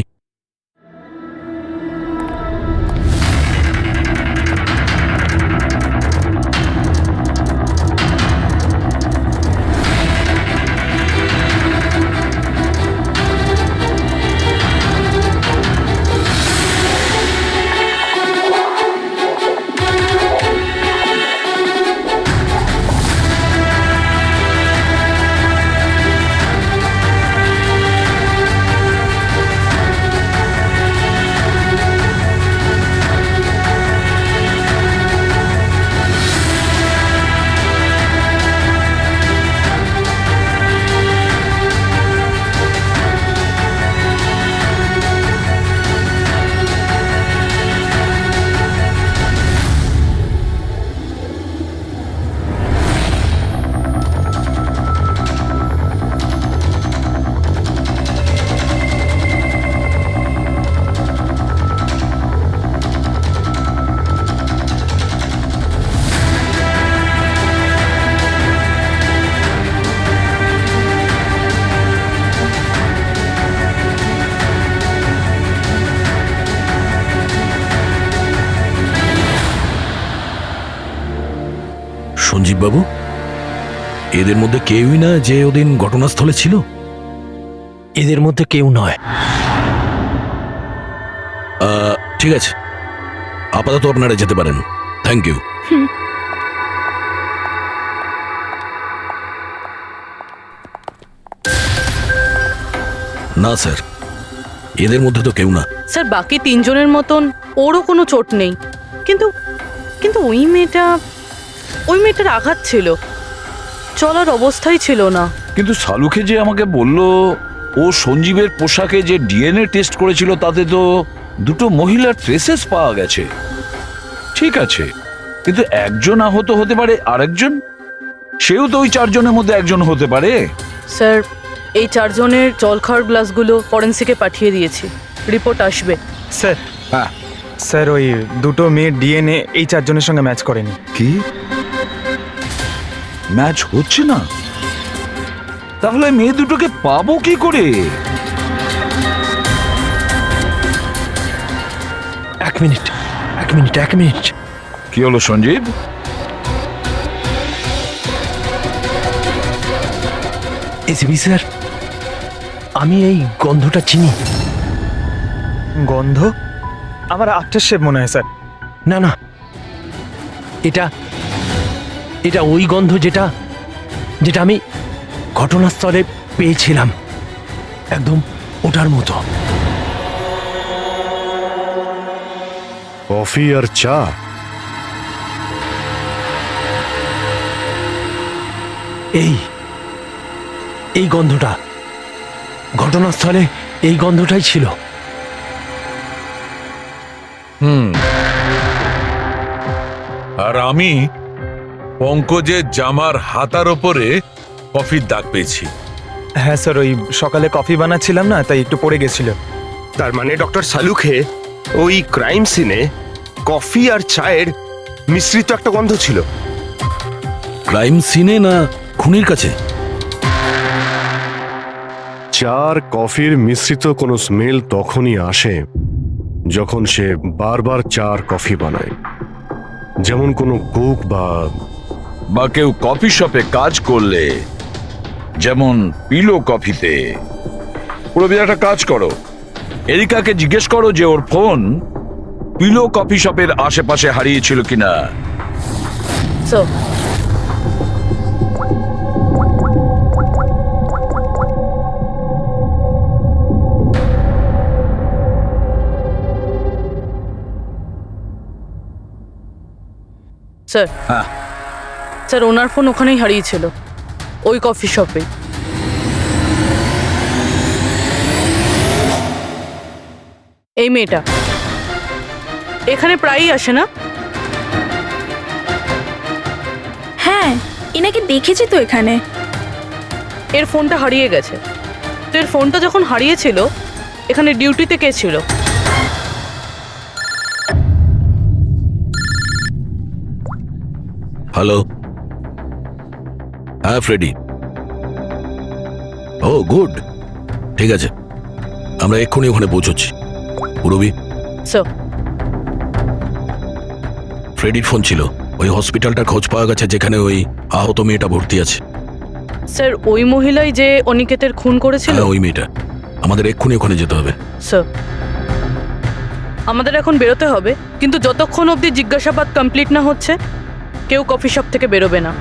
সঞ্জীব বাবু, এদের মধ্যে কেউই না যে ওদিন ঘটনাস্থলে ছিল? এদের মধ্যে কেউ নয়। ঠিক আছে, আপাতত আপনারা যেতে পারেন। Thank you. না স্যার, এদের মধ্যে তো কেউ না। স্যার বাকি তিনজনের মতন ওরও কোনো চোট নেই, কিন্তু কিন্তু ওই মেয়েটার আঘাত ছিল, চলার অবস্থাই ছিল না। কিন্তু সালুকে যে আমাকে বলল ও সঞ্জীবের পোশাকে যে ডিএনএ টেস্ট করেছিল তাতে তো দুটো মহিলার ট্রেসেস পাওয়া গেছে। ঠিক আছে, কিন্তু একজন আহত হতে পারে, আরেকজন সেও তো ওই চারজনের মধ্যে একজন হতে পারে। স্যার এই চারজনের জল খাওয়ার গ্লাসগুলো ফরেন্সিকে পাঠিয়ে দিয়েছি, রিপোর্ট আসবে। স্যার, হ্যাঁ স্যার ওই দুটো মেয়ের ডিএনএ এই চারজনের সঙ্গে ম্যাচ করেনি। কি ম্যাচ হচ্ছে না? তাহলে মেয়ে দুটোকে পাবো কি করে? এক মিনিট। কি হলো সঞ্জীব? এসিবি স্যার, আমি এই গন্ধটা চিনি। গন্ধ? আমার আফটার শেভ মনে হয় স্যার। না না, এটা ওই গন্ধ যেটা আমি ঘটনাস্থলে পেয়েছিলাম, একদম ওটার মতো। কফি আর চা? এই গন্ধটা ঘটনাস্থলে, এই গন্ধটাই ছিল। আর আমি পঙ্কজের জামার হাতার ওপরে কফির দাগ পেয়েছি। হ্যাঁ স্যার, ওই সকালে কফি বানাচ্ছিলাম না, তাই একটু পড়ে গেছিল। তার মানে ডক্টর সালুখে ওই ক্রাইম সিনে কফি আর চায়ের মিশ্রিত একটা গন্ধ ছিল। ক্রাইম সিনে না খুনির কাছে? চার কফির মিশ্রিত কোনো স্মেল তখনই আসে যখন সে বারবার চার কফি বানায়, যেমন কোনো কুক বা কেউ কফি শপে কাজ করলে, যেমন পিলো কফিতে। পুরো একটা কাজ করো, এরিকাকে জিজ্ঞেস করো যে ওর ফোন পিলো কফি শপের আশেপাশে হারিয়েছিল কিনা। স্যার, স্যার ওনার ফোন ওখানেই হারিয়েছিল, ওই কফি শপে। এই মেয়েটা এখানে প্রায়ই আসে না? হ্যাঁ, এনাকে দেখেছি তো এখানে। এর ফোনটা হারিয়ে গেছে, তো এর ফোনটা যখন হারিয়েছিল এখানে ডিউটিতে কে ছিল? হ্যালো, হ্যাঁ ফ্রেডি। ও গুড, ঠিক আছে, আমরা এক্ষুনি ওখানে পৌঁছচ্ছি। পুরবি, স্যার ফ্রেডির ফোন ছিল, ওই হসপিটালটার খোঁজ পাওয়া গেছে যেখানে ওই আহত মেয়েটা ভর্তি আছে। স্যার ওই মহিলাই যে অনিকেতের খুন করেছিল? হ্যাঁ ওই মেয়েটা। আমাদের এক্ষুনি ওখানে যেতে হবে। স্যার আমাদের এখন বেরোতে হবে, কিন্তু যতক্ষণ অবধি জিজ্ঞাসাবাদ কমপ্লিট না হচ্ছে কেউ কফি শপ থেকে বেরোবে না।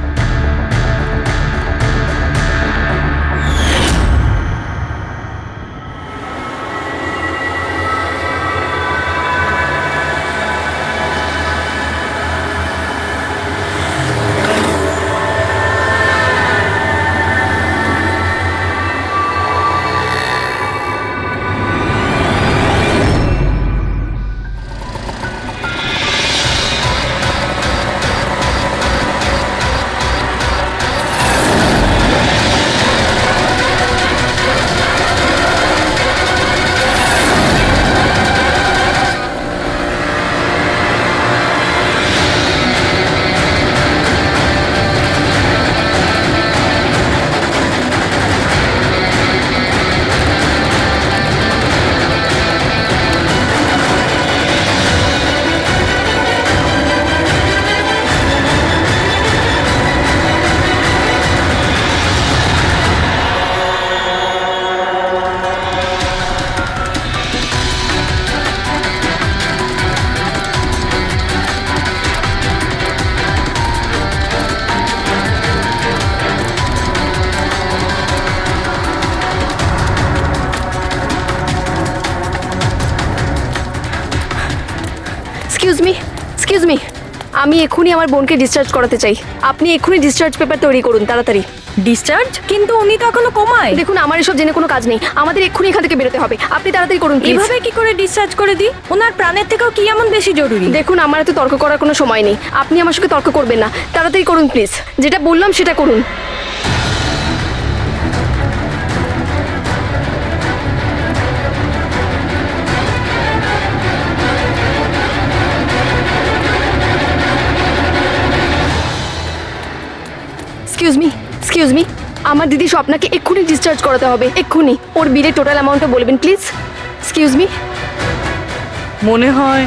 এক্সকিউজ মি, আমি এক্ষুনি আমার বোনকে ডিসচার্জ করাতে চাই। আপনি এক্ষুনি ডিসচার্জ পেপার তৈরি করুন তাড়াতাড়ি। ডিসচার্জ? কিন্তু উনি তো এখনো কোমায়। দেখুন, আমার এসব জেনে কোনো কাজ নেই, আমাদের এক্ষুনি এখান থেকে বেরোতে হবে। আপনি তাড়াতাড়ি করুন please। এভাবে কি করে ডিসচার্জ করে দিই? ওনার প্রাণের থেকেও কি এমন বেশি জরুরি? দেখুন, আমার এত তর্ক করার কোনো সময় নেই, আপনি আমার সঙ্গে তর্ক করবেন না। তাড়াতাড়ি করুন প্লিজ, যেটা বললাম সেটা করুন। এক্সকিউজ মি, আমার দিদি স্বপ্নাকে এক্ষুনি ডিসচার্জ করাতে হবে, এক্ষুনি। ওর বিলের টোটাল অ্যামাউন্টটা বলবেন প্লিজ। Excuse me. মনে হয়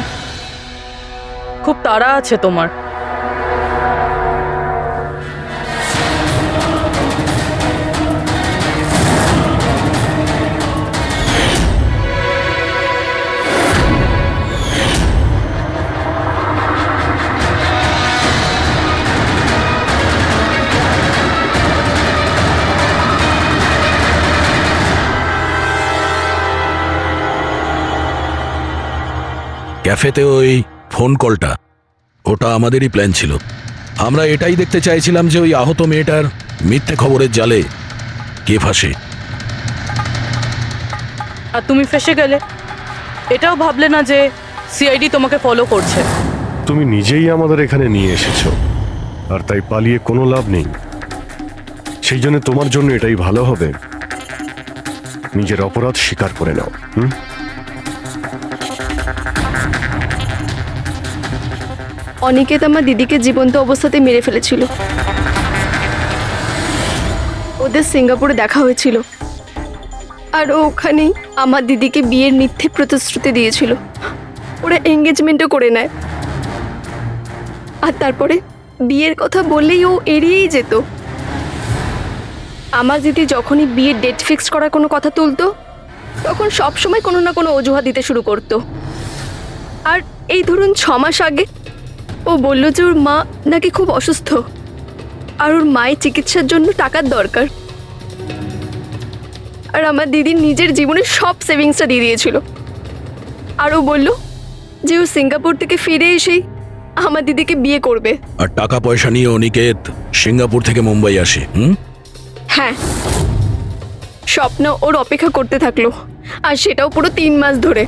খুব তাড়া আছে তোমার। ক্যাফেতে ওই ফোন কলটা, ওটা আমাদেরই প্ল্যান ছিল। আমরা এটাই দেখতে চাইছিলাম যে ওই আহত মেয়েটার মিথ্যে খবরের জালে কে ফাঁসে। আর তুমি ফেসে গেলে, এটাও ভাবলে না যে সিআইডি তোমাকে ফলো করছে। তুমি নিজেই আমাদের এখানে নিয়ে এসেছো, আর তাই পালিয়ে কোনো লাভ নেই। সেই জন্য তোমার জন্য এটাই ভালো হবে, নিজের অপরাধ স্বীকার করে নাও। অনিকেত আমার দিদিকে জীবন্ত অবস্থাতে মেরে ফেলেছিল। ওদের সিঙ্গাপুরে দেখা হয়েছিল, আর ও ওখানেই আমার দিদিকে বিয়ের মিথ্যে প্রতিশ্রুতি দিয়েছিল। ওরা এঙ্গেজমেন্টও করে নেয়, আর তারপরে বিয়ের কথা বললেই ও এড়িয়েই যেত। আমার দিদি যখনই বিয়ের ডেট ফিক্স করার কোনো কথা তুলতো, তখন সবসময় কোনো না কোনো অজুহাত দিতে শুরু করতো। আর এই ধরুন 6 মাস আগে ও বলল যে ওর মা নাকি খুব অসুস্থ, আর ওর মায়ের চিকিৎসার জন্য টাকার দরকার। আর আমার দিদির নিজের জীবনের সব সেভিংসটা দিয়ে দিয়েছিল। আর ও বলল যে ও সিঙ্গাপুর থেকে ফিরে এসেই আমার দিদিকে বিয়ে করবে। আর টাকা পয়সা নিয়ে অনিকেত সিঙ্গাপুর থেকে মুম্বাই আসে। হ্যাঁ, স্বপ্ন ওর অপেক্ষা করতে থাকলো, আর সেটাও পুরো 3 মাস ধরে।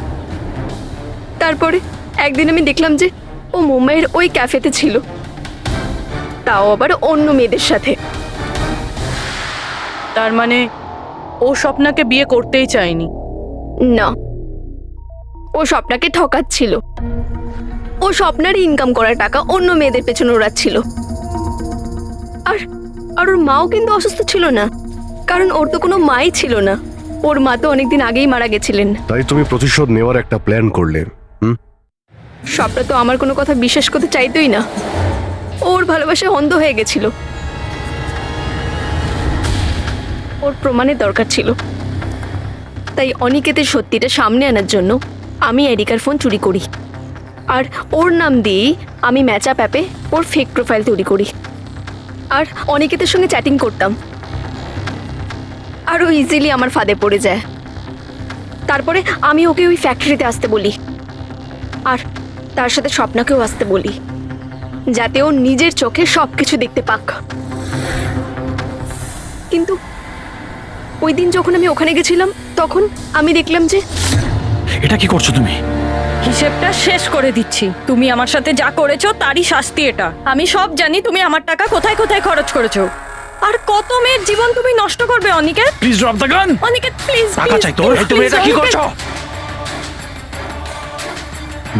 তারপরে একদিন আমি দেখলাম যে ও মুম্বাইয়ের ওই ক্যাফেতে ছিল, তাও আবার অন্য মেয়েদের সাথে। তার মানে ও স্বপ্নাকে বিয়ে করতেই চায়নি? না, ও স্বপ্নাকে ঠকাচ্ছিল। ও স্বপ্নারই ইনকাম করা টাকা অন্য মেয়েদের পেছনে ওড়াচ্ছিল। আর আর ওর মাও কিন্তু অসুস্থ ছিল না, কারণ ওর তো কোনো মাই ছিল না। ওর মা তো অনেকদিন আগেই মারা গেছিলেন। তাই তুমি প্রতিশোধ নেওয়ার একটা প্ল্যান করলে। স্বপ্না তো আমার কোনো কথা বিশ্বাস করতে চাইতোই না। ওর ভালোবাসায় অন্ধ হয়ে গেছিল। ওর প্রমাণের দরকার ছিল, তাই অনিকেতের সত্যিটা সামনে আনার জন্য আমি এরিকার ফোন চুরি করি, আর ওর নাম দিয়েই আমি ম্যাচআপ অ্যাপে ওর ফেক প্রোফাইল তৈরি করি, আর অনিকেতের সঙ্গে চ্যাটিং করতাম। আর ও ইজিলি আমার ফাঁদে পড়ে যায়। তারপরে আমি ওকে ওই ফ্যাক্টরিতে আসতে বলি, আর তার সাথে স্বপ্নাকেও আসতে বলি, যাতে ও নিজের চোখে সবকিছু দেখতে পাক। কিন্তু ওই দিন যখন আমি ওখানে গেছিলাম, তখন আমি দেখলাম যে... এটা কি করছো তুমি? হিসেবটা শেষ করে দিচ্ছি। তুমি আমার সাথে যা করেছো তারই শাস্তি এটা। আমি সব জানি তুমি আমার টাকা কোথায় কোথায় খরচ করেছো, আর কত মেয়ের জীবন তুমি নষ্ট করবে। Aniket, please drop the gun. Aniket please, টাকা চাই তোর? তুমি এটা কি করছো?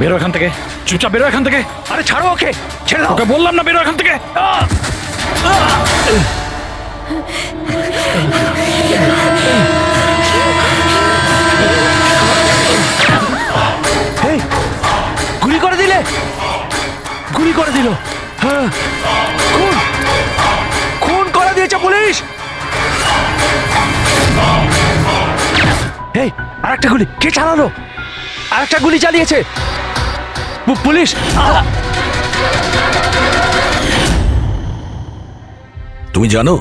বেরো এখান থেকে, চুপচাপ বেরো এখান থেকে। আরে ছাড়ো ওকে, ছেড়ে দাও। ওকে বললাম না বেরো এখান থেকে। গুলি করে দিলে, গুলি করে দিল। হ্যাঁ, খুন খুন করে দিয়েছে পুলিশ। এই আরেকটা গুলি কে চালালো? আরেকটা গুলি চালিয়েছে পুলিশ। তুমি জানো,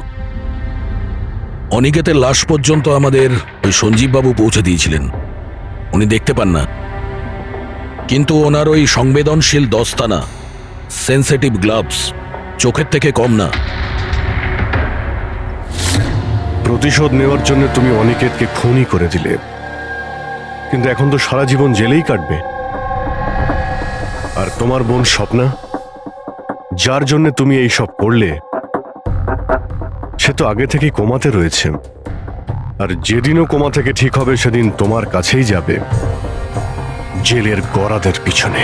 অনিকেতের লাশ পর্যন্ত আমাদের ওই সঞ্জীব বাবু পৌঁছে দিয়েছিলেন। উনি দেখতে পান না, কিন্তু ওনার ওই সংবেদনশীল দস্তানা, সেন্সিটিভ গ্লাভস, চোখের থেকে কম না। প্রতিশোধ নেওয়ার জন্য তুমি অনিকেতকে খুনই করে দিলে, কিন্তু এখন তো সারা জীবন জেলেই কাটবে। আর তোমার বোন স্বপ্না, যার জন্য তুমি এই সব করলে, সে তো আগে থেকেই কোমাতে রয়েছে। আর যেদিনও কোমা থেকে ঠিক হবে সেদিন তোমার কাছেই যাবে, জেলের গরাদের পিছনে।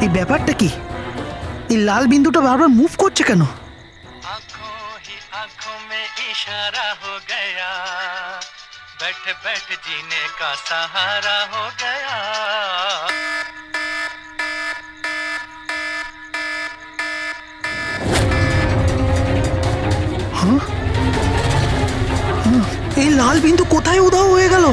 এই ব্যাপারটা কি? এই লাল বিন্দুটা বারবার মুভ করছে কেন? এই লাল বিন্দু কোথায় উধাও হয়ে গেল?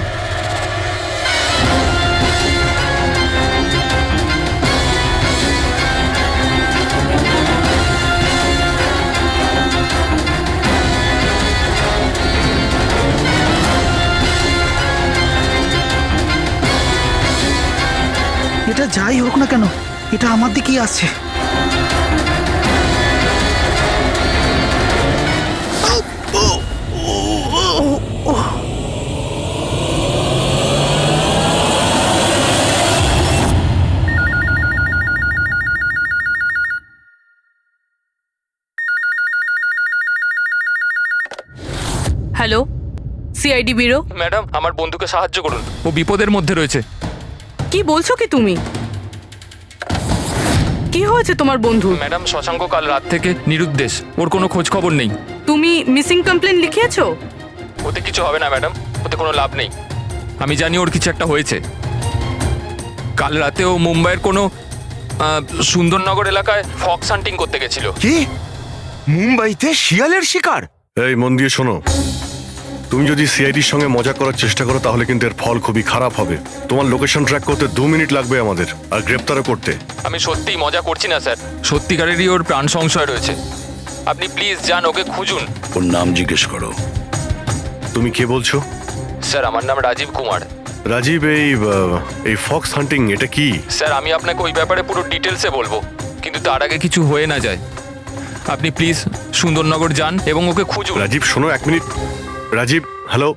এটা যাই হোক না কেন, এটা আমার দিকেই আসছে। Hello, CID bureau. ম্যাডাম, আমার বন্ধুকে সাহায্য করুন, ও বিপদের মধ্যে রয়েছে। কি বলছো কি তুমি? কি হয়েছে তোমার বন্ধু? ম্যাডাম, শশাঙ্ক কাল রাত থেকে নিরুদ্দেশ, ওর কোনো খোঁজ খবর নেই। তুমি মিসিং কমপ্লেন লিখিয়েছো? ওতে কিছু হবে না ম্যাডাম, ওতে কোনো লাভ নেই। আমি জানি ওর কিছু একটা হয়েছে। কাল রাতে ও মুম্বাইয়ের কোনো সুন্দরনগর এলাকায় ফক্স হান্টিং করতে গেছিল। কি? মুম্বাইতে শিয়ালের শিকার? এই মন দিয়ে শোনো, তুমি যদি সিআইডির সঙ্গে মজা করার চেষ্টা করো তাহলে কিন্তু এর ফল খুবই খারাপ হবে। তোমার লোকেশন ট্র্যাক করতে 2 মিনিট লাগবে আমাদের, আর গ্রেপ্তারও করতে। আমি সত্যিই মজা করছি না স্যার, সত্যিকারেরই ওর প্রাণ সংশয় রয়েছে। আপনি প্লিজ যান, ওকে খুঁজুন। ওর নাম জিজ্ঞেস করো। তুমি কে বলছো? স্যার, আমার নাম রাজীব কুমার। রাজীব, এই ফক্স হান্টিং এটা কি? স্যার, আমি আপনাকে ওই ব্যাপারে পুরো ডিটেলসে বলবো, কিন্তু তার আগে কিছু হয়ে না যায়। আপনি প্লিজ সুন্দরনগর যান এবং ওকে খুঁজুন। রাজীব শোনো, 1 মিনিট। Rajiv, hello.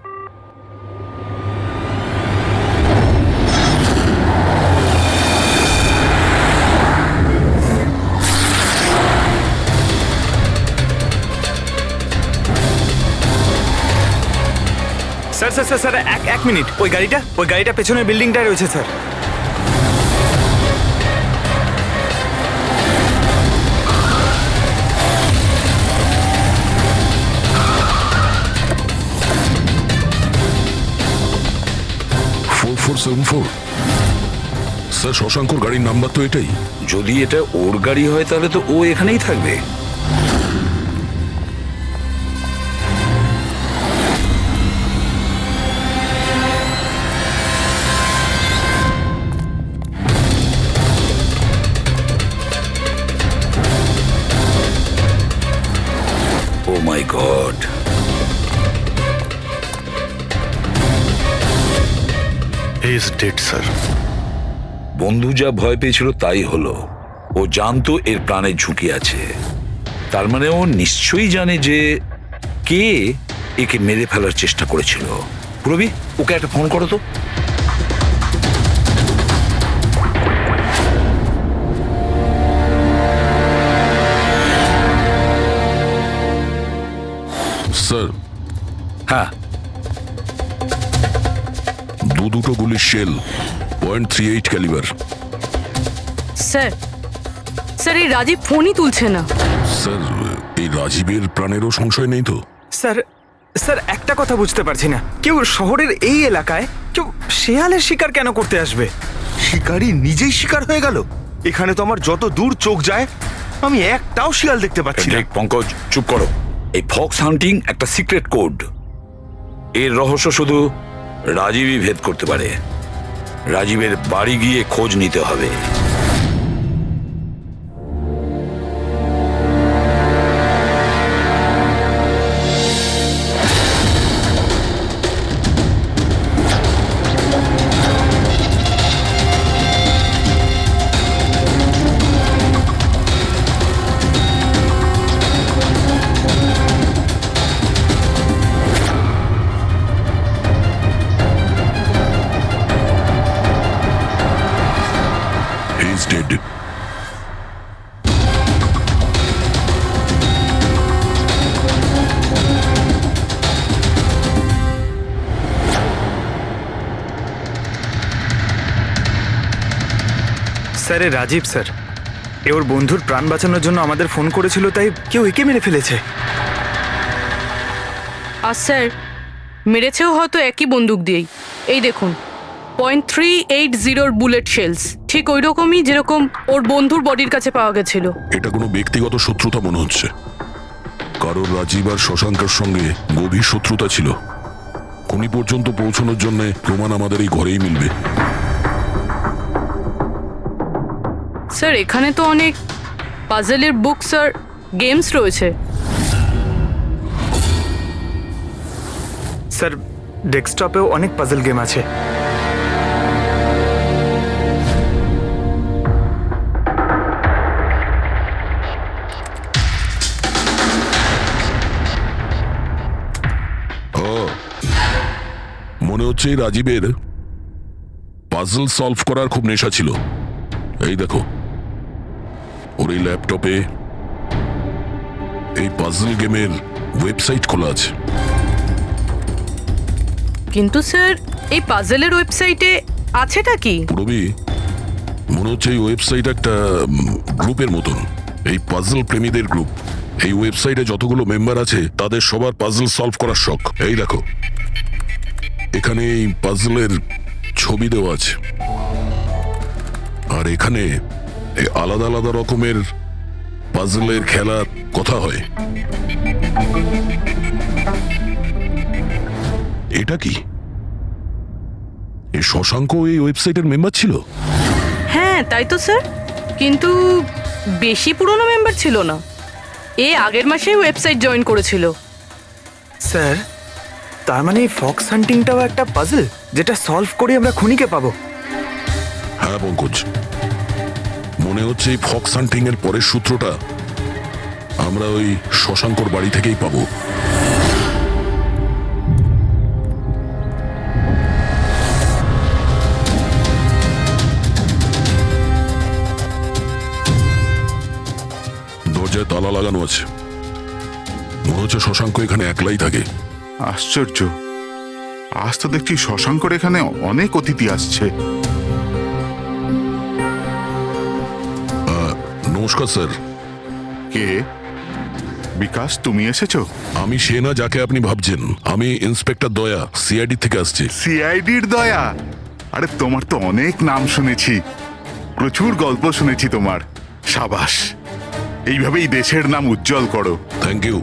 Sir sir sir sir এক মিনিট। ওই গাড়িটা পেছনের বিল্ডিংটায় রয়েছে স্যার। স্যার, শশাঙ্কর গাড়ির নাম্বার তো এটাই। যদি এটা ওর গাড়ি হয় তাহলে তো ও এখানেই থাকবে। Oh my God, he is dead sir. বন্ধু যা ভয় পেয়েছিল তাই হলো। ও জানতো এর প্রাণের ঝুঁকি আছে, তার মানে ও নিশ্চয়ই জানে যে কে একে মেরে ফেলার চেষ্টা করেছিল। রবি, ওকে একটা ফোন করো তো। স্যার, হ্যাঁ, দুটো গুলির শেল .38 ক্যালিবার। স্যার স্যার এই রাজীব ফোনই তুলছে না। স্যার, এই রাজীবের প্রাণেরও সংশয় নেই তো? স্যার স্যার একটা কথা বুঝতে পারছি না, কেউ শহরের এই এলাকায় কেউ শেয়ালের শিকার কেন করতে আসবে? শিকারী নিজেই শিকার হয়ে গেল। এখানে তো আমার যত দূর চোখ যায় আমি একটাও শিয়াল দেখতে পাচ্ছি না। ঠিক, পঙ্কজ চুপ করো। এই ফক্স হান্টিং একটা সিক্রেট কোড। এর রহস্য শুধু রাজীবই ভেদ করতে পারে। রাজীবের বাড়ি গিয়ে খোঁজ নিতে হবে। He's dead. স্যার, এ রাজীব স্যার, এ ওর বন্ধুর প্রাণ বাঁচানোর জন্য আমাদের ফোন করেছিল, তাই কেউ একে মেরে ফেলেছে। আর স্যার মেরেছেও হয়তো একই বন্দুক দিয়েই। এই দেখুন, .380 বুলেট শেলস, ঠিক ওই রকমই যেরকম ওর বন্ধুর বডির কাছে পাওয়া গেছিল। এটা কোনো ব্যক্তিগত শত্রুতা মনে হচ্ছে। কারোর রাজীব আর শশাঙ্কের সঙ্গে গভীর শত্রুতা ছিল। খুনি পর্যন্ত পৌঁছানোর জন্য প্রমাণ আমাদের এই ঘরেই মিলবে। স্যার এখানে তো অনেক পাজেলের বুকস আর গেমস রয়েছে। স্যার, ডেস্কটপেও অনেক পাজল গেম আছে। মনে হচ্ছে এই রাজীবের পাজল সলভ করার খুব নেশা ছিল। এই দেখো, ওর এই ল্যাপটপে এই পাজল গেমের ওয়েবসাইট খোলা আছে। কিন্তু স্যার এই পাজেলের ওয়েবসাইটে আছেটা কি? রবি, মনে হচ্ছে এই ওয়েবসাইট একটা গ্রুপের মতন, এই পাজল প্রেমীদের গ্রুপ। এই ওয়েবসাইটে যতগুলো মেম্বার আছে তাদের সবার পাজল সলভ করার শখ। এই দেখো, এখানে এই পাজলের ছবি দেওয়া আছে, আর এখানে এই আলাদা আলাদা রকমের পাজলের খেলার কথা হয়। এটা কি? এই শশাঙ্ক এই ওয়েবসাইটের মেম্বার ছিল? হ্যাঁ তাই তো স্যার, কিন্তু বেশি পুরনো মেম্বার ছিল না। এ আগের মাসেই ওয়েবসাইট জয়েন করেছিল। স্যার, তার মানে ফক্স হান্টিংটাও একটা পাজল, যেটা সলভ করে আমরা খুনিকে পাবো। হ্যাঁ পঙ্কজ, মনে হচ্ছে এই ফক্স হান্টিং এর পরের সূত্রটা আমরা ওই শশাঙ্কর বাড়ি থেকেই পাবো। দরজায় তালা লাগানো আছে। মনে হচ্ছে শশাঙ্ক এখানে একলাই থাকে। আশ্চর্য, আজ তো দেখছি শশাঙ্কর এখানে অনেক অতিথি আসছে। নমস্কার স্যার। কে? বিকাশ, তুমি এসেছো? আমি সে না যাকে আপনি ভাবছেন। আমি ইন্সপেক্টর দয়া, সিআইডি থেকে আসছি। সিআইডির দয়া? আরে তোমার তো অনেক নাম শুনেছি, প্রচুর গল্প শুনেছি তোমার। সাবাস, এইভাবেই দেশের নাম উজ্জ্বল করো। Thank you.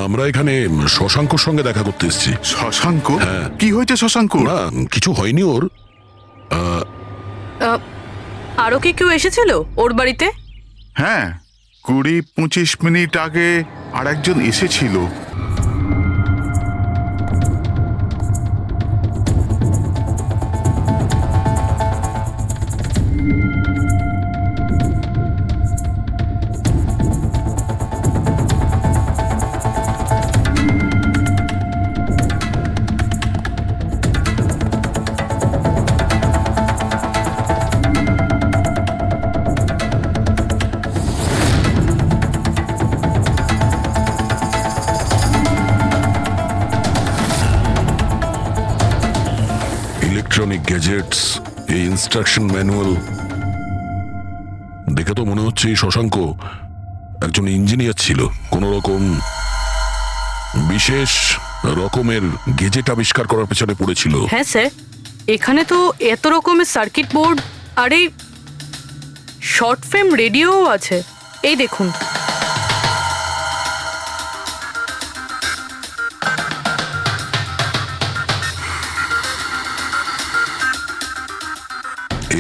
আমরা এখানে শশাঙ্কর সঙ্গে দেখা করতে এসেছি। শশাঙ্ক? হ্যাঁ। কি হয়েছে শশাঙ্ক? না, কিছু হয়নি ওর। আরো কি কেউ এসেছিল ওর বাড়িতে? হ্যাঁ, 20-25 মিনিট আগে আর একজন এসেছিল। ইলেকট্রনিক গ্যাজেটস, এই ইনস্ট্রাকশন ম্যানুয়াল দেখে তো মনে হচ্ছে এই শশাঙ্ক একজন ইঞ্জিনিয়ার ছিল, কোন রকম বিশেষ রকমের গেজেট আবিষ্কার করার পেছনে পড়েছিল। হ্যাঁ স্যার, এখানে তো এত রকমের সার্কিট বোর্ড আর এই শর্ট ফিল্ম রেডিও আছে, এই দেখুন।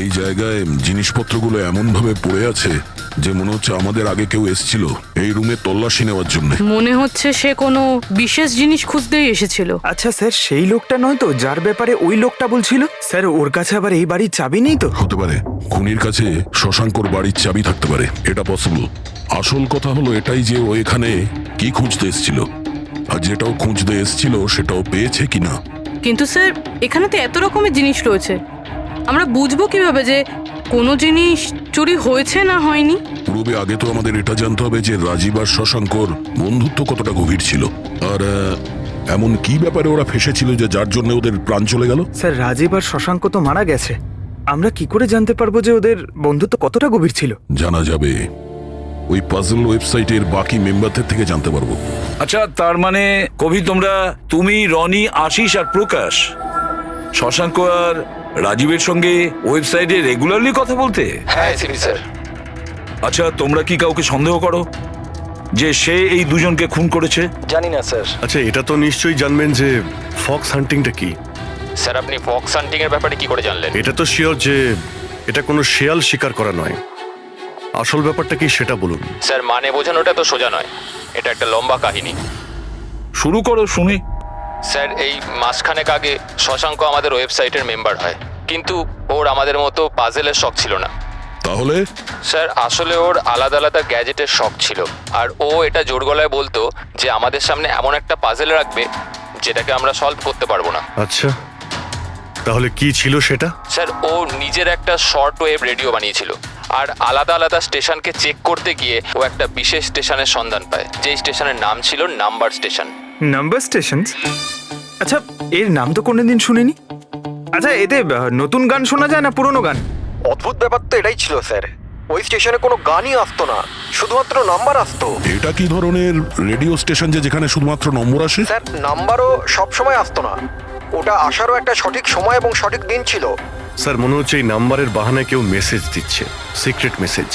এই জায়গায় জিনিসপত্রগুলো এমন ভাবে পড়ে আছে যে মনে হচ্ছে আমাদের আগে কেউ এসেছিল এই রুমে তল্লাশি নেওয়ার জন্য। মনে হচ্ছে সে কোনো বিশেষ জিনিস খুঁজতেই এসেছিল। আচ্ছা স্যার, সেই লোকটা নয় তো যার ব্যাপারে ওই লোকটা বলছিল? স্যার ওর কাছে আবার এই বাড়ির চাবি নেই তো? হতে পারে খুনির কাছে শশাঙ্কর বাড়ির চাবি থাকতে পারে, এটা পসিবল। আসল কথা হলো এটাই যে ও এখানে কি খুঁজতে এসেছিল, আর যেটাও খুঁজতে এসেছিল সেটাও পেয়েছে কিনা। কিন্তু স্যার এখানে তো এত রকমের জিনিস রয়েছে, আমরা বুঝবো কিভাবে যে কোনো জিনিস চুরি হয়েছে না হয়নি? পূর্বে আগে তো আমাদের এটা জানতে হবে যে রাজীব আর শশাঙ্কর বন্ধুত্ব কতটা গভীর ছিল, আর এমন কি ব্যাপারে ওরা ফেসেছিল যে যার জন্য ওদের প্রাণ চলে গেল। স্যার রাজীব আর শশাঙ্ক তো মারা গেছে, আমরা কি করে জানতে পারবো যে ওদের বন্ধুত্ব কতটা গভীর ছিল? জানা যাবে ওই পাজল ওয়েবসাইটের বাকি মেম্বারদের থেকে জানতে পারবো। আচ্ছা, তার মানে কবি তুমি, রনি, আশিস আর প্রকাশ শশাঙ্ক আর রাজীবের সঙ্গে ওয়েবসাইটে রেগুলারলি কথা বলতে? হ্যাঁ স্যার। আচ্ছা, তোমরা কি কাউকে সন্দেহ করো যে সে এই দুজনকে খুন করেছে? জানি না স্যার। আচ্ছা, এটা তো নিশ্চয়ই জানবেন যে ফক্স হান্টিংটা কি। স্যার আপনি ফক্স হান্টিং এর ব্যাপারে কি করে জানলেন? এটা তো শিওর যে এটা কোনো শেয়াল শিকার করা নয়। আসল ব্যাপারটা কি সেটা বলুন। স্যার মানে বোঝানোটা তো সোজা নয়, এটা একটা লম্বা কাহিনী। শুরু করো শুনি। স্যার এই মাসখানেক আগে শশাঙ্ক আমাদের ওয়েবসাইটের মেম্বার হয়, কিন্তু ওর আমাদের মতো পাজেলের শখ ছিল না। তাহলে? স্যার আসলে ওর আলাদা আলাদা গ্যাজেটের শখ ছিল, আর ও এটা জোর গলায় বলতো যে আমাদের সামনে এমন একটা পাজেল রাখবে যেটাকে আমরা সলভ করতে পারবো না। আচ্ছা, তাহলে কি ছিল সেটা? স্যার ও নিজের একটা শর্ট ওয়েভ রেডিও বানিয়েছিল, আর আলাদা আলাদা স্টেশনকে চেক করতে গিয়ে ও একটা বিশেষ স্টেশনের সন্ধান পায়, যেই স্টেশনের নাম ছিল নাম্বার স্টেশন। Number station? আচ্ছা, এর নাম তো কোনোদিন শুনিনি। আচ্ছা, এতে নতুন গান শোনা যায় না পুরনো গান? অদ্ভুত ব্যাপার তো এটাই ছিল স্যার, ওই স্টেশনে কোনো গানই আসতো না, শুধুমাত্র নাম্বার আসতো। এটা কি ধরনের রেডিও স্টেশন যে যেখানে শুধুমাত্র নম্বর আসে? স্যার নাম্বারও সব সময় আসতো না, ওটা আসারও একটা সঠিক সময় এবং সঠিক দিন ছিল। স্যার মনে হচ্ছে এই নাম্বারের বাহানায় কেউ মেসেজ দিচ্ছে, সিক্রেট মেসেজ।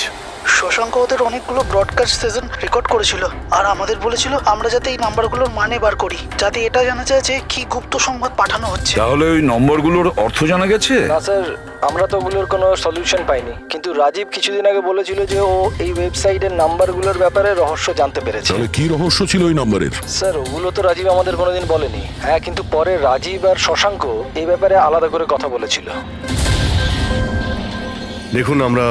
শশাঙ্ক ওদের অনেকগুলো ব্রডকাস্ট সেশন রেকর্ড করেছিল, আর আমাদের বলেছিল আমরা যাতে এই নাম্বারগুলোর মানে বার করি, যাতে এটা জানা যায় যে কি গুপ্ত সংবাদ পাঠানো হচ্ছে। তাহলে ওই নম্বরগুলোর অর্থ জানা গেছে? না স্যার, আমরা তো ওগুলোর কোনো সলিউশন পাইনি, কিন্তু রাজীব কিছুদিন আগে বলেছিল যে ও এই ওয়েবসাইটের নাম্বারগুলোর ব্যাপারে রহস্য জানতে পেরেছে। তাহলে কি রহস্য ছিল ওই নাম্বারের? স্যার ওগুলো তো রাজীব আমাদের কোনোদিন বলেনি। হ্যাঁ, কিন্তু পরে রাজীব আর শশাঙ্ক এই ব্যাপারে আলাদা করে কথা বলেছিল। দেখুন, আমরা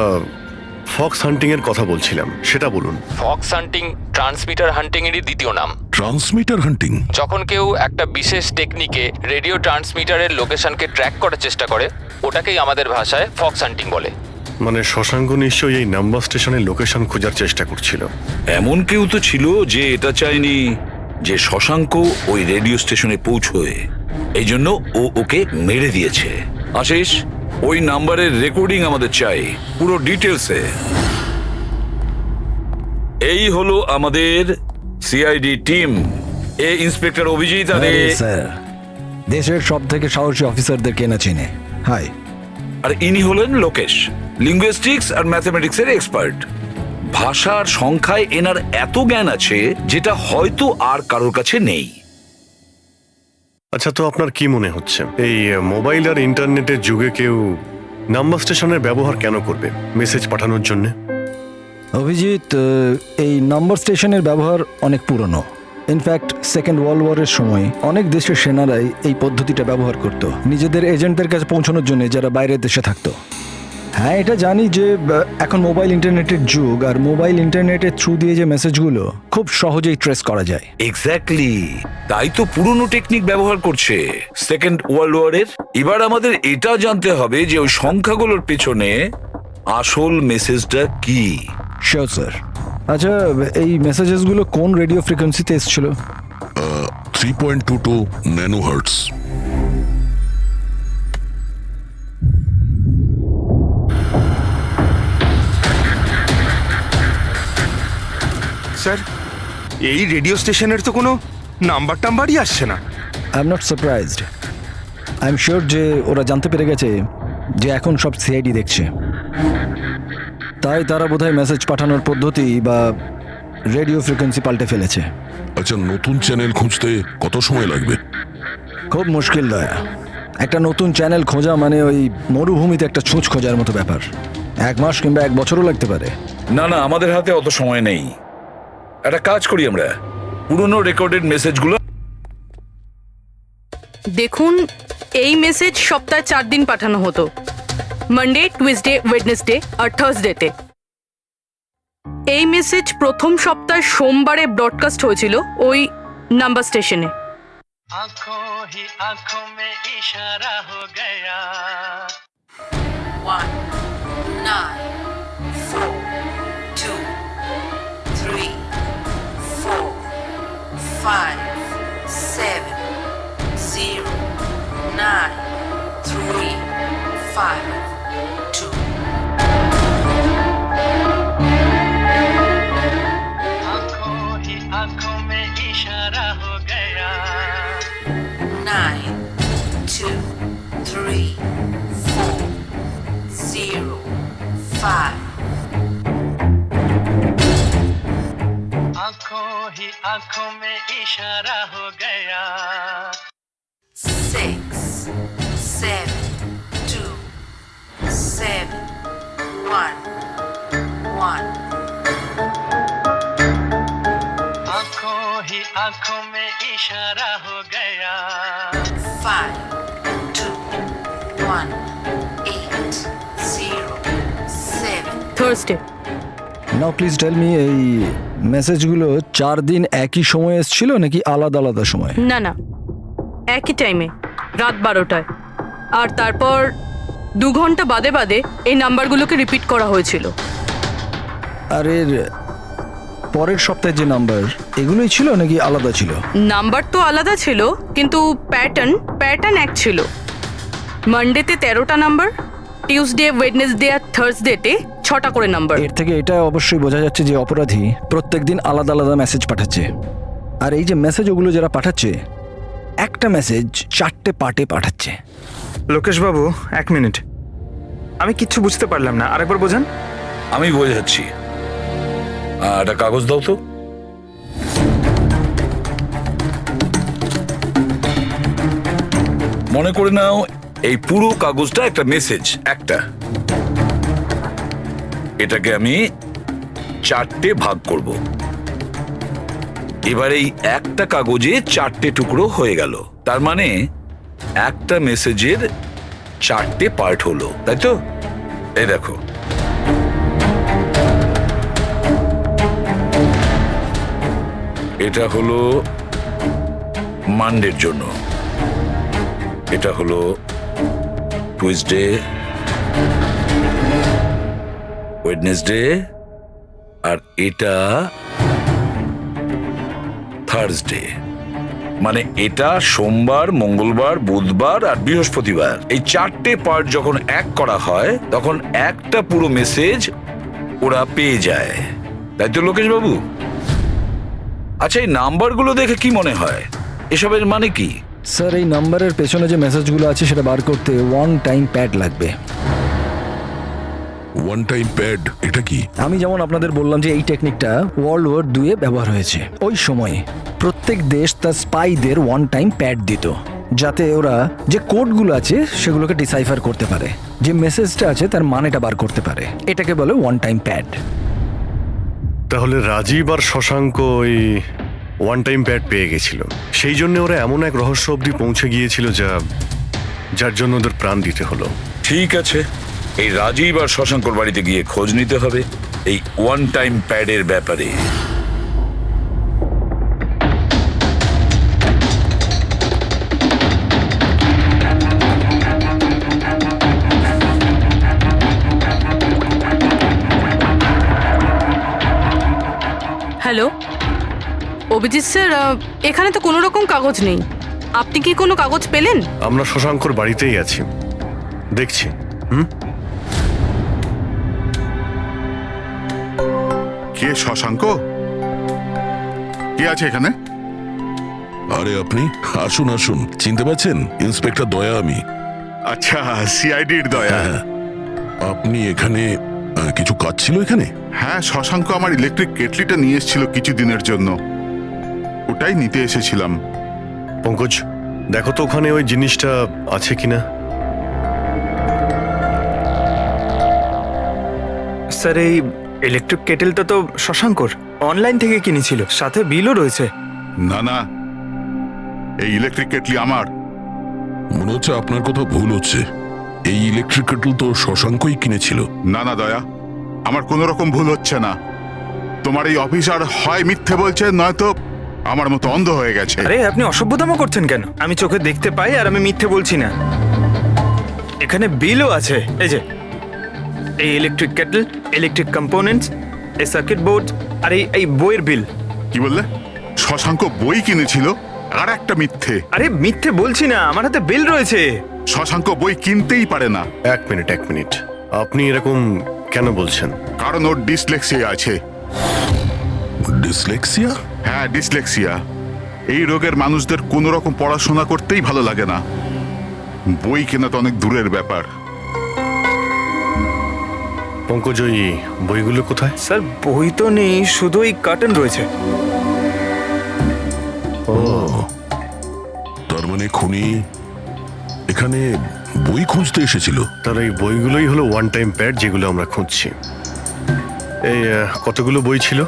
ফক্স হান্টিং এর কথা বলছিলাম, সেটা বলুন। ফক্স হান্টিং ট্রান্সমিটার হান্টিং এরই দ্বিতীয় নাম। ট্রান্সমিটার হান্টিং? যখন কেউ একটা বিশেষ টেকনিকে রেডিও ট্রান্সমিটারের লোকেশনকে ট্র্যাক করার চেষ্টা করে, ওটাকেই আমাদের ভাষায় ফক্স হান্টিং বলে। মানে শশাঙ্ক নিশ্চয়ই এই নাম্বার স্টেশনের লোকেশন খোঁজার চেষ্টা করছিল। এমন কেউ তো ছিল যে এটা চায়নি যে শশাঙ্ক ওই রেডিও স্টেশনে পৌঁছয়, এই জন্য ও ওকে মেরে দিয়েছে। আশিস, ওই নাম্বারের রেকর্ডিং আমাদের চাই, পুরো ডিটেলসে। এই হলো আমাদের সিআইডি টিম। এ ইন্সপেক্টর অভিজিৎ আর স্যার দেশের সব থেকে সাহসী অফিসারদের কেনা চিনে। হাই। আর ইনি হলেন লোকেশ, লিঙ্গুইস্টিক্স আর ম্যাথমেটিক্সের এক্সপার্ট। ভাষার সংখ্যায় এনার এত জ্ঞান আছে যেটা হয়তো আর কারোর কাছে নেই। আচ্ছা, তো আপনার কি মনে হচ্ছে এই মোবাইল আর ইন্টারনেটের যুগে কেউ নাম্বার স্টেশনের ব্যবহার কেন করবে মেসেজ পাঠানোর জন্য? অভিজিৎ, এই নম্বর স্টেশনের ব্যবহার অনেক পুরনো। ইনফ্যাক্ট সেকেন্ড ওয়ার্ল্ড ওয়ারের সময় অনেক দেশের সেনারাই এই পদ্ধতিটা ব্যবহার করত নিজেদের এজেন্টদের কাছে পৌঁছানোর জন্য যারা বাইরের দেশে থাকতো। হ্যাঁ, এটা জানি যে এখন মোবাইল ইন্টারনেটের যুগ, আর মোবাইল ইন্টারনেটের থ্রু দিয়ে যে মেসেজগুলো খুব সহজেই ট্রেস করা যায়। এক্স্যাক্টলি, তাই তো পুরনো টেকনিক ব্যবহার করছে সেকেন্ড ওয়ার্ল্ড ওয়ারের। এবার আমাদের এটা জানতে হবে যে ওই সংখ্যাগুলোর পেছনে আসল মেসেজটা কি। Sure sir. আচ্ছা, এই মেসেজেসগুলো কোন রেডিও ফ্রিকোয়েন্সিতে এসেছিল? 3.22 ন্যানোহার্টজ। স্যার এই রেডিও স্টেশনের তো কোনো নাম্বারই আসছে না। I am not surprised. I am sure যে ওরা জানতে পেরে গেছে যে এখন সব সিআইডি দেখছে, তাই তারা বোধহয় মেসেজ পাঠানোর পদ্ধতি বা রেডিও ফ্রিকোয়েন্সি পাল্টে ফেলেছে। আচ্ছা, নতুন চ্যানেল খুঁজতে কত সময় লাগবে? খুব মুশকিল দয়া। একটা নতুন চ্যানেল খোঁজা মানে ওই মরুভূমিতে একটা ছুঁচ খোঁজার মতো ব্যাপার। 1 মাস কিংবা 1 বছরও লাগতে পারে। না না, আমাদের হাতে অত সময় নেই। একটা কাজ করি আমরা, পুরনো রেকর্ডেড মেসেজগুলো। দেখুন, এই মেসেজ সপ্তাহে 4 দিন পাঠানো হতো, মানডে, টুইসডে, ওয়েডনেসডে আর থার্সডেতে। এই মেসেজ প্রথম সপ্তাহে সোমবারে ব্রডকাস্ট হয়েছিল ওই নাম্বার স্টেশনে। आंखों ही आंखों में इशारा हो गया। 1 9 4 2 3 4 5 7 0 9 3 5 2 आंखों ही आंखों में इशारा हो गया। 9 2 3 4 0 5 आंखों ही आंखों में इशारा हो गया। 6 7 2 7 1 1 आंखों ही आंखों में इशारा हो गया। 5 2 1 8 0 7 Thursday. Now please tell me, এই মেসেজগুলো 4 দিন একই সময়ে এসেছিল নাকি আলাদা আলাদা সময়? না না, একই টাইমে, রাত 12টায়। আর তারপর 2 ঘন্টা বাদে বাদে এই নাম্বারগুলোকে রিপিট করা হয়েছিল। আর এর পরের সপ্তাহে যে নাম্বার, এগুলোই ছিল নাকি আলাদা ছিল? নাম্বার তো আলাদা ছিল, কিন্তু প্যাটার্ন এক ছিল। মানডেতে 13টা নাম্বার, টিউসডে, ওয়েডনেসডে আর থার্সডেতে 6টা করে নাম্বার। এর থেকে এটা অবশ্যই বোঝা যাচ্ছে যে অপরাধী প্রত্যেকদিন আলাদা আলাদা মেসেজ পাঠাচ্ছে। আর এই যে মেসেজ ওগুলো যারা পাঠাচ্ছে, একটা মেসেজ 4টে পার্টে পাঠাচ্ছে। লোকেশ বাবু, 1 মিনিট, আমি কিচ্ছু বুঝতে পারলাম না, আরেকবার বোঝান। আমি বোঝাচ্ছি। একটা কাগজ দাও তো। মনে করে নাও এই পুরো কাগজটা একটা মেসেজ, একটা। এটাকে আমি 4টে ভাগ করব। এবার এই একটা কাগজে 4টে টুকরো হয়ে গেল। তার মানে একটা মেসেজের 4টে পার্ট হলো, তাই তো? এই দেখো, এটা হলো মানডের জন্য, এটা হলো টুইসডে, ওয়েডনেসডে, আর এটা থার্সডে। মানে এটা সোমবার, মঙ্গলবার, বুধবার আর বৃহস্পতিবার। এই 4টে পার্ট যখন এক করা হয় তখন একটা পুরো মেসেজ ওরা পেয়ে যায়, তাই তো লোকেশ বাবু? আচ্ছা, এই নাম্বারগুলো দেখে কি মনে হয়, এসবের মানে কি? স্যার, এই নাম্বারের পেছনে যে মেসেজগুলো আছে সেটা বার করতে 1 টাইম প্যাড লাগবে। 1 টাইম প্যাড এটা কি? আমি যেমন আপনাদের বললাম যে এই টেকনিকটা ওয়ার্ল্ড ওয়ার 2 ব্যবহার হয়েছে। ওই সময়ে প্রত্যেক দেশ তার স্পাইদের 1 টাইম প্যাড দিত, যাতে ওরা যে কোডগুলো আছে সেগুলোকে ডিসাইফার করতে পারে, যে মেসেজটা আছে তার মানেটা বার করতে পারে। এটাকে বলে 1 টাইম প্যাড। তাহলে রাজীব আর শশাঙ্ক ওই 1 টাইম প্যাড পেয়ে গেছিল, সেই জন্য ওরা এমন এক রহস্য অবধি পৌঁছে গিয়েছিল যার জন্য ওদের প্রাণ দিতে হলো। ঠিক আছে, এই রাজীব আর শশাঙ্কর বাড়িতে গিয়ে খোঁজ নিতে হবে এই 1 টাইম প্যাডের ব্যাপারে। হ্যালো অভিজিৎ স্যার, এখানে তো কোনো রকম কাগজ নেই। আপনি কি কোনো কাগজ পেলেন? আমরা শশাঙ্কর বাড়িতেই আছি, দেখছি। কে শশাঙ্ক? কে আছে এখানে? আরে আপনি আসুন আসুন, চিনতে পারছেন? ইন্সপেক্টর দয়া আমি। আচ্ছা, সিআইডির দয়া। আপনি এখানে কিছু কাজ ছিল এখানে? হ্যাঁ, শশাঙ্ক আমার ইলেকট্রিক কেটলিটা নিয়ে এসেছিল কিছু দিনের জন্য, ওটাই নিতে এসেছিলাম। পঙ্কজ, দেখো তো ওখানে ওই জিনিসটা আছে কিনা। স্যার এই ইলেকট্রিক কেটেলটা তো শশাঙ্কর অনলাইন থেকে কিনেছিল, সাথে বিলও রয়েছে। না না, এই ইলেকট্রিক কেটলি আমার। মনে হচ্ছে আপনার কোথাও ভুল হচ্ছে। এই ইলেকট্রিক কেটল তো শশাঙ্কই কিনেছিল। না না দয়া, আমার কোনো রকম ভুল হচ্ছে না। তোমার এই অফিসার হয় মিথ্যে বলছে, নয়তো আমার মতো অন্ধ হয়ে গেছে। আরে আপনি অসভ্যতামো করছেন কেন? আমি চোখে দেখতে পাই আর আমি মিথ্যে বলছি না। এখানে বিলও আছে, এই যে এই ইলেকট্রিক কেটল, ইলেকট্রিক কম্পোনেন্টস, এই সার্কিট বোর্ড আর এই বইয়ের বিল। কি বললে? শশাঙ্ক বই কিনেছিল আর একটা মিথ্যে? আরে মিথ্যে বলছি না, আমার হাতে বিল রয়েছে। শশাঙ্ক বই কিনতেই পারে না। এক মিনিট, আপনি এরকম কেন বলছেন? কারণ ওর ডিসলেক্সিয়া আছে। ডিসলেক্সিয়া? হ্যাঁ, ডিসলেক্সিয়া। এই রোগের মানুষদের কোনো রকম পড়াশোনা করতেই ভালো লাগে না। বই কেনা তো অনেক দূরের ব্যাপার। পঙ্কজ, ওই বইগুলো কোথায়? স্যার বই তো নেই, শুধু এই কার্টন রয়েছে। ও, তার মানে খুনি এখানে বই খুঁজতে এসেছিল। তার এই বইগুলোই হলো ওয়ান টাইম প্যাড যেগুলো আমরা খুঁজছি। এই কতগুলো বই ছিল?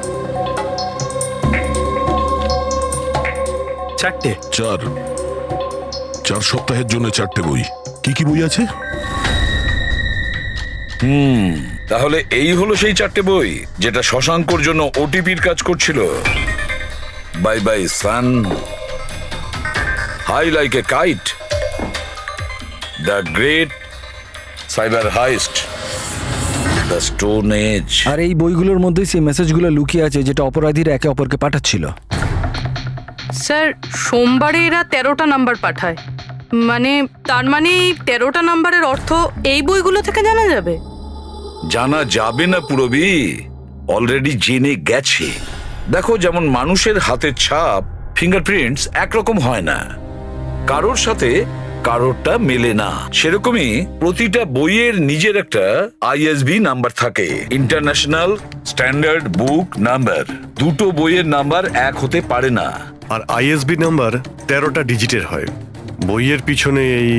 4টে। 4 সপ্তাহের জন্য 4টে বই। কি কি বই আছে? তাহলে এই হলো সেই 4টে বই যেটা শশাঙ্কর জন্য ওটিপির কাজ করছিল। Bye bye sun, high like a kite, the great cyber heist, the stone age. আর এই বইগুলোর মধ্যেই সেই মেসেজগুলো লুকিয়ে আছে যেটা অপরাধীরা একে অপরকে পাঠাচ্ছিল। স্যার সোমবারে এরা 13টা নাম্বার পাঠায়, তার মানে এই 13টা নাম্বারের অর্থ এই বইগুলো থেকে জানা যাবে? জানা যাবে না পুরবি, অলরেডি জেনে গেছে। দেখো, যেমন মানুষের হাতের ছাপ ফিঙ্গারপ্রিন্টস একরকম হয় না, কারোর সাথে কারোরটা মেলে না, সেরকমই প্রতিটা বইয়ের নিজের একটা আইএসবি নাম্বার থাকে, ইন্টারন্যাশনাল স্ট্যান্ডার্ড বুক নাম্বার। দুটো বইয়ের নাম্বার এক হতে পারে না। আর আইএসবি নাম্বার 13টা ডিজিটের হয়। বইয়ের পিছনে এই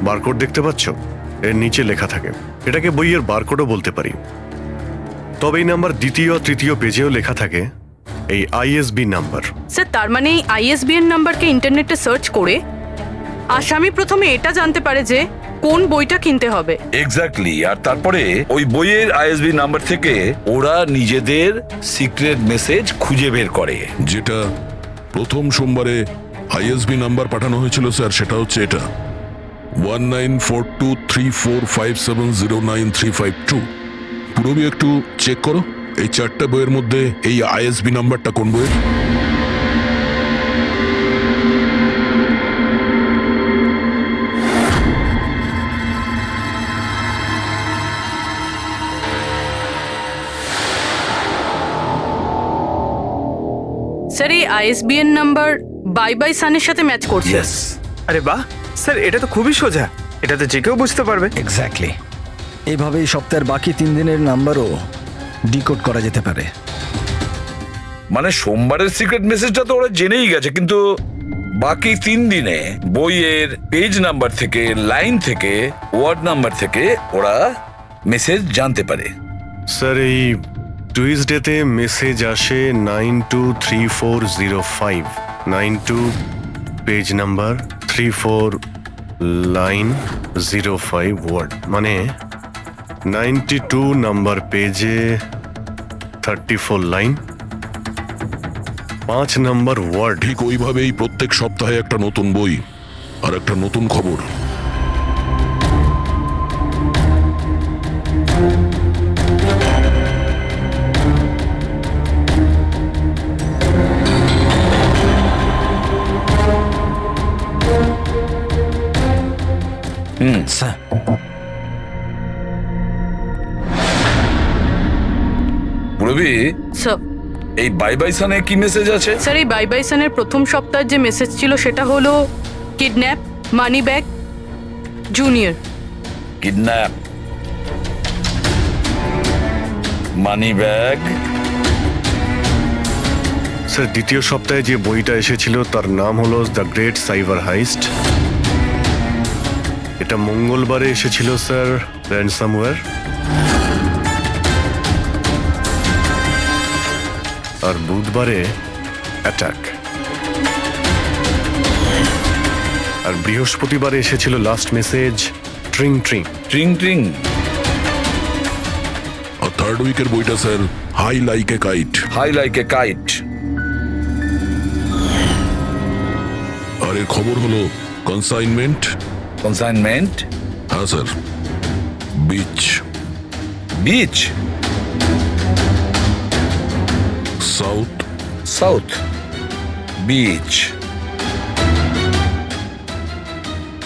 বারকোড দেখতে পাচ্ছ, এর নিচে লেখা থাকে। এটাকে বইয়ের বারকোডও বলতে পারি। তবে এই নাম্বার দ্বিতীয় তৃতীয় পেজেও লেখা থাকে এই আইএসবি নাম্বার। স্যার তার মানে এই আইএসবিএন নাম্বারকে ইন্টারনেটে সার্চ করে আসামি প্রথমে এটা জানতে পারে যে কোন বইটা কিনতে হবে। এক্স্যাক্টলি। আর তারপরে ওই বইয়ের আইএসবি নাম্বার থেকে ওরা নিজেদের সিক্রেট মেসেজ খুঁজে বের করে। যেটা প্রথম সোমবারে আইএসবি নাম্বার পাঠানো হয়েছিল স্যার, সেটা হচ্ছে এটা 194234570935 পুরবি একটু চেক করো এই 4টা বইয়ের মধ্যে এই আইএসবি নাম্বারটা কোন বইয়ের। স্যার এই আইএসবিএন নাম্বার বাই বাই সানের সাথে ম্যাচ করছে। আরে বাহ স্যার, এটা তো খুবই সোজা, এটাতে যে কেউ বুঝতে পারবে। এক্স্যাক্টলি। এইভাবেই সপ্তাহের বাকি 3 দিনের নাম্বারও ডিকোড করা যেতে পারে। মানে সোমবারের সিক্রেট মেসেজটা তো ওরা জেনেই গেছে, কিন্তু বাকি 3 দিনে বইয়ের পেজ নাম্বার থেকে, লাইন থেকে, ওয়ার্ড নাম্বার থেকে ওরা মেসেজ জানতে পারে। স্যার এই টুইসডেতে মেসেজ আসে 923405, 92 পেজ নাম্বার, 34 লাইন, 05 ওয়ার্ড, মানে 92 নাম্বার পেজে 34 লাইন, 5 নাম্বার ওয়ার্ড। ঠিক ওইভাবেই প্রত্যেক সপ্তাহে একটা নতুন বই আর একটা নতুন খবর। পুরবি, এই বাই বাই সানে কি মেসেজ আছে? স্যার এই বাই বাই সানের প্রথম সপ্তাহের যে মেসেজ ছিল সেটা হলো kidnap, money bag, junior. Kidnap, money bag. Sir দ্বিতীয় সপ্তাহে যে বইটা এসেছিল তার নাম হলো দ্য গ্রেট সাইবার হাইস্ট। এটা মঙ্গলবারে এসেছিল স্যার, র্যানসামওয়্যার। আর বুধবারে অ্যাটাক। আর বৃহস্পতিবারে এসেছিল last message tring tring. Tring tring. আর থার্ড উইকের বইটা sir high like a kite. High like a kite. আর এর খবর হলো কনসাইনমেন্ট। কনসাইনমেন্ট? হ্যাঁ sir. Beach. Beach? South. South beach.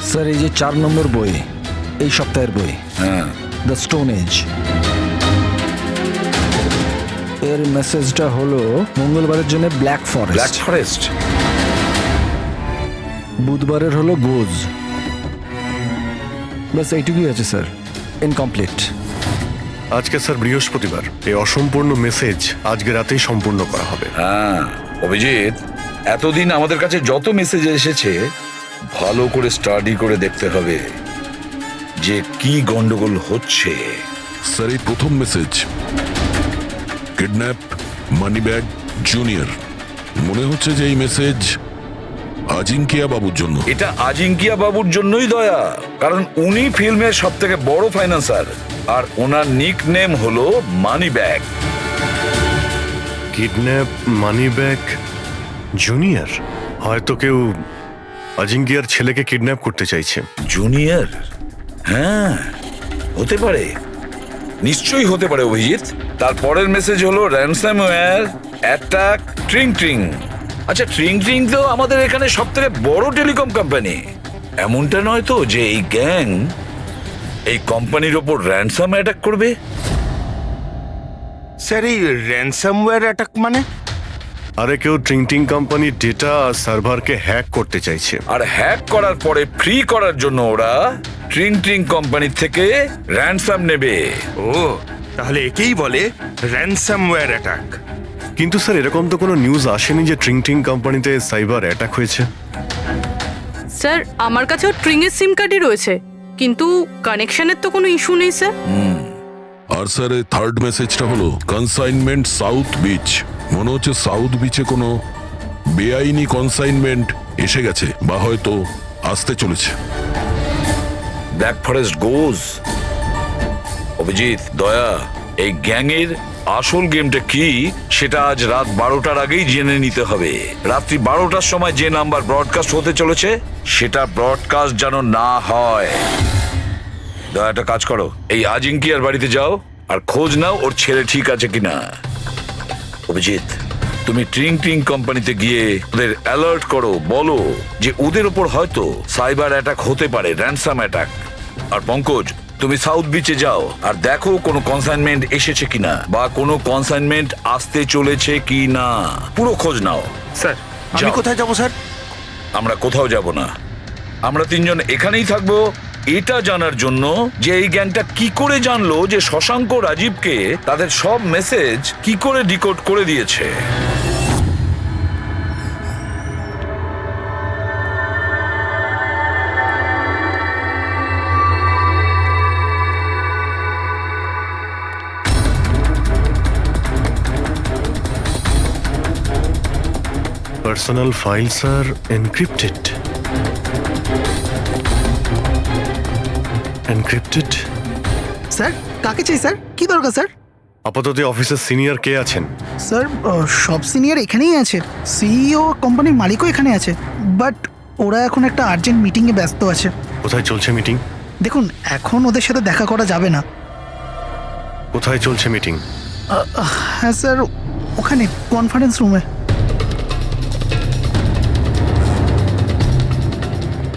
Sir এই যে 4 নম্বর বই, এই সপ্তাহের বই, হ্যাঁ, দ্য স্টোন এজ, এর মেসেজটা হলো মঙ্গলবারের জন্য ব্ল্যাক ফরেস্ট। Black forest. বুধবারের হলো গোজ। বাস এইটুকুই আছে স্যার, ইনকমপ্লিট। আজকে স্যার বৃহস্পতিবার, এই অসম্পূর্ণ মেসেজ আজকে রাতেই সম্পূর্ণ করা হবে। হ্যাঁ অভিজিৎ, এতদিন আমাদের কাছে যত মেসেজ এসেছে ভালো করে স্টাডি করে দেখতে হবে যে কি গন্ডগোল হচ্ছে। স্যার এই প্রথম message kidnap, money bag, junior. মনে হচ্ছে যে এই মেসেজ আজিঙ্কিয়া বাবুর জন্য। এটা আজিঙ্কিয়া বাবুর জন্যই দয়া, কারণ উনি ফিল্মের সব থেকে বড় ফাইন্যান্সার আর ওনার নিক নেম হলো money bag. Kidnap, money bag, junior. হয়তো কেউ আজিঙ্কিয়ার ছেলেকে কিডন্যাপ করতে চাইছে। জুনিয়র? হ্যাঁ হতে পারে, নিশ্চয়ই হতে পারে অভিজিৎ। তারপরের মেসেজ হলো র্যানসামওয়্যার, অ্যাটাক, ট্রিং ট্রিং। আচ্ছা ট্রিং ট্রিং তো আমাদের এখানে সব থেকে বড় টেলিকম কোম্পানি। এমনটা নয় তো যে এই গ্যাং এই কোম্পানির ওপর র্যানসাম অ্যাটাক করবে? স্যার এই র্যানসামওয়্যার অ্যাটাক মানে? আরে কেউ ট্রিং ট্রিং কোম্পানির ডেটা আর সার্ভারকে হ্যাক করতে চাইছে। আর হ্যাক করার পরে ফ্রি করার জন্য ওরা ট্রিং ট্রিং কোম্পানি থেকে র্যানসাম নেবে। ও তাহলে একেই বলে র্যানসামওয়্যার অ্যাটাক। কিন্তু স্যার এরকম তো কোনো নিউজ আসেনি যে ট্রিং ট্রিং কোম্পানিতে সাইবার অ্যাটাক হয়েছে। স্যার আমার কাছেও ট্রিং এর সিম কার্ডই রয়েছে, কিন্তু কানেকশনের তো কোনো ইস্যু নেই স্যার। আর স্যার এই থার্ড মেসেজটা হলো কনসাইনমেন্ট সাউথ বিচ। মনে হচ্ছে সাউথ বিচে কোনো বেআইনি কনসাইনমেন্ট এসে গেছে বা হয়তো আসতে চলেছে। ব্ল্যাক ফরেস্ট গোজ। অভিজিৎ, দয়া, এই গ্যাংয়ের আসল গেমটা কি সেটা আজ রাত 12টার আগেই জেনে নিতে হবে। রাত্রি 12টার সময় যে নাম্বার ব্রডকাস্ট হতে চলেছে সেটা ব্রডকাস্ট যেন না হয়। দয়া একটা কাজ করো, এই আজিঙ্কিয়ার বাড়িতে যাও আর খোঁজ নাও ওর ছেলে ঠিক আছে কিনা। অভিজিৎ, তুমি ট্রিং ট্রিং কোম্পানিতে গিয়ে ওদের অ্যালার্ট করো, বলো যে ওদের ওপর হয়তো সাইবার অ্যাটাক হতে পারে, র্যানসাম অ্যাটাক। আর পঙ্কজ, তুমি সাউথ বিচে যাও আর দেখো কোনো কনসাইনমেন্ট এসেছে কিনা বা কোনো কনসাইনমেন্ট আসতে চলেছে কিনা, পুরো খোঁজ নাও। স্যার আমি কোথায় যাব স্যার? আমরা কোথাও যাব না, আমরা তিনজন এখানেই থাকবো এটা জানার জন্য যে এই গ্যাংটা কি করে জানলো যে শশাঙ্ক রাজীবকে তাদের সব মেসেজ কি করে ডিকোড করে দিয়েছে। Personal files are encrypted. Encrypted? Sir কাকে চাই স্যার? কি দরকার স্যার? আপাতত অফিসের সিনিয়র কে আছেন? স্যার সব সিনিয়র এখানেই আছে, সিইও কোম্পানির মালিকও এখানে আছে, বাট ওরা এখন একটা আর্জেন্ট মিটিংয়ে ব্যস্ত আছে। কোথায় চলছে মিটিং? দেখুন এখন ওদের সাথে দেখা করা যাবে না। কোথায় চলছে মিটিং? হ্যাঁ স্যার, ওখানে কনফারেন্স রুমে।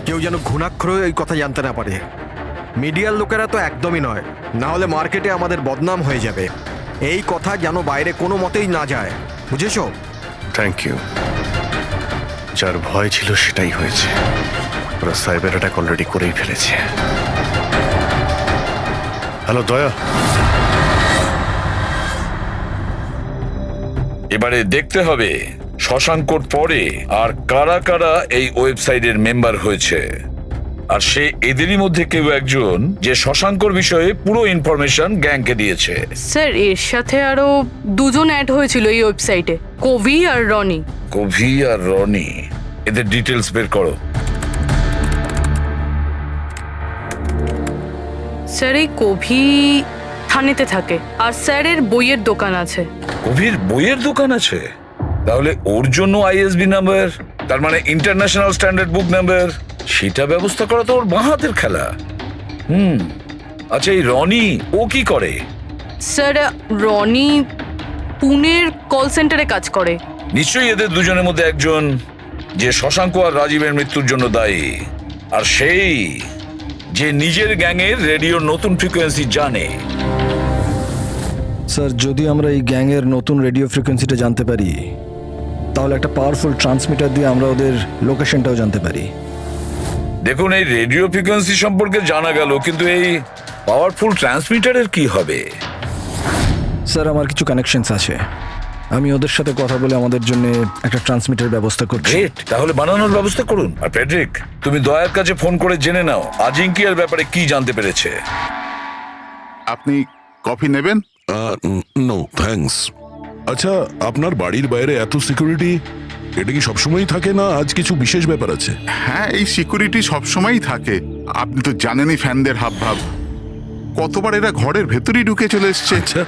কেউ যেন ঘুণাক্ষরেও এই কথা জানতে না পারে। মিডিয়ার লোকেরা তো একদমই নয়, না হলে মার্কেটে আমাদের বদনাম হয়ে যাবে। এই কথা যেন বাইরে কোনো মতেই না যায়। বুঝেছো? Thank you. যার ভয় ছিল সেটাই হয়েছে। ওরা সাইবার অ্যাটাক অলরেডি করেই ফেলেছে। হ্যালো দয়া, এবারে দেখতে হবে শশাঙ্কর পরে আর কারা কারা এই ওয়েবসাইটের মেম্বার হয়েছে, আর সে এদেরই মধ্যে কেউ একজন যে শশাঙ্কর বিষয়ে পুরো ইনফরমেশন গ্যাংকে দিয়েছে। স্যার এর সাথে আরো দুজন অ্যাড হয়েছিল এই ওয়েবসাইটে, কবি আর রনি। কভি আর রনি, এদের ডিটেলস বের করো। স্যার এই কবি থানেতে থাকে, আর স্যারের বইয়ের দোকান আছে। কভির বইয়ের দোকান আছে? তাহলে ওর জন্য আইএসবি নাম্বার, তার মানে ইন্টারন্যাশনাল স্ট্যান্ডার্ড বুক নাম্বার, সেটা ব্যবস্থা করা তো ওর বাঁ হাতের খেলা। আচ্ছা এই রনি ও কি করে? স্যার রনি পুনের কল সেন্টারে কাজ করে। নিশ্চয়ই এদের দুজনের মধ্যে একজন যে শশাঙ্ক আর রাজীবের মৃত্যুর জন্য দায়ী, আর সেই যে নিজের গ্যাংয়ের রেডিওর নতুন ফ্রিকোয়েন্সি জানে। স্যার যদি আমরা এই গ্যাংয়ের নতুন রেডিও ফ্রিকোয়েন্সিটা জানতে পারি, তাহলে একটা পাওয়ারফুল ট্রান্সমিটার দিয়ে আমরা ওদের লোকেশনটাও জানতে পারি। দেখুন এই রেডিও ফ্রিকোয়েন্সি সম্পর্কে জানা গেল, কিন্তু এই পাওয়ারফুল ট্রান্সমিটারের কি হবে? স্যার আমার কিছু কানেকশনস আছে, আমি ওদের সাথে কথা বলে আমাদের জন্য একটা ট্রান্সমিটার ব্যবস্থা করছি। গ্রেট, তাহলে বানানোর ব্যবস্থা করুন। আর প্যাট্রিক, তুমি দয়ার কাছে ফোন করে জেনে নাও আজিঙ্কিয়ার ব্যাপারে কি জানতে পেরেছে। আপনি কফি নেবেন? No thanks. আচ্ছা, আপনার বাড়ির বাইরে এত সিকিউরিটি, এটা কি সবসময়ই থাকে না আজ কিছু বিশেষ ব্যাপার আছে? হ্যাঁ, এই সিকিউরিটি সবসময়ই থাকে। আপনি তো জানেনই ফ্যানদের হাবভাব, কতবার এরা ঘরের ভেতরেই ঢুকে চলে এসছে। আচ্ছা,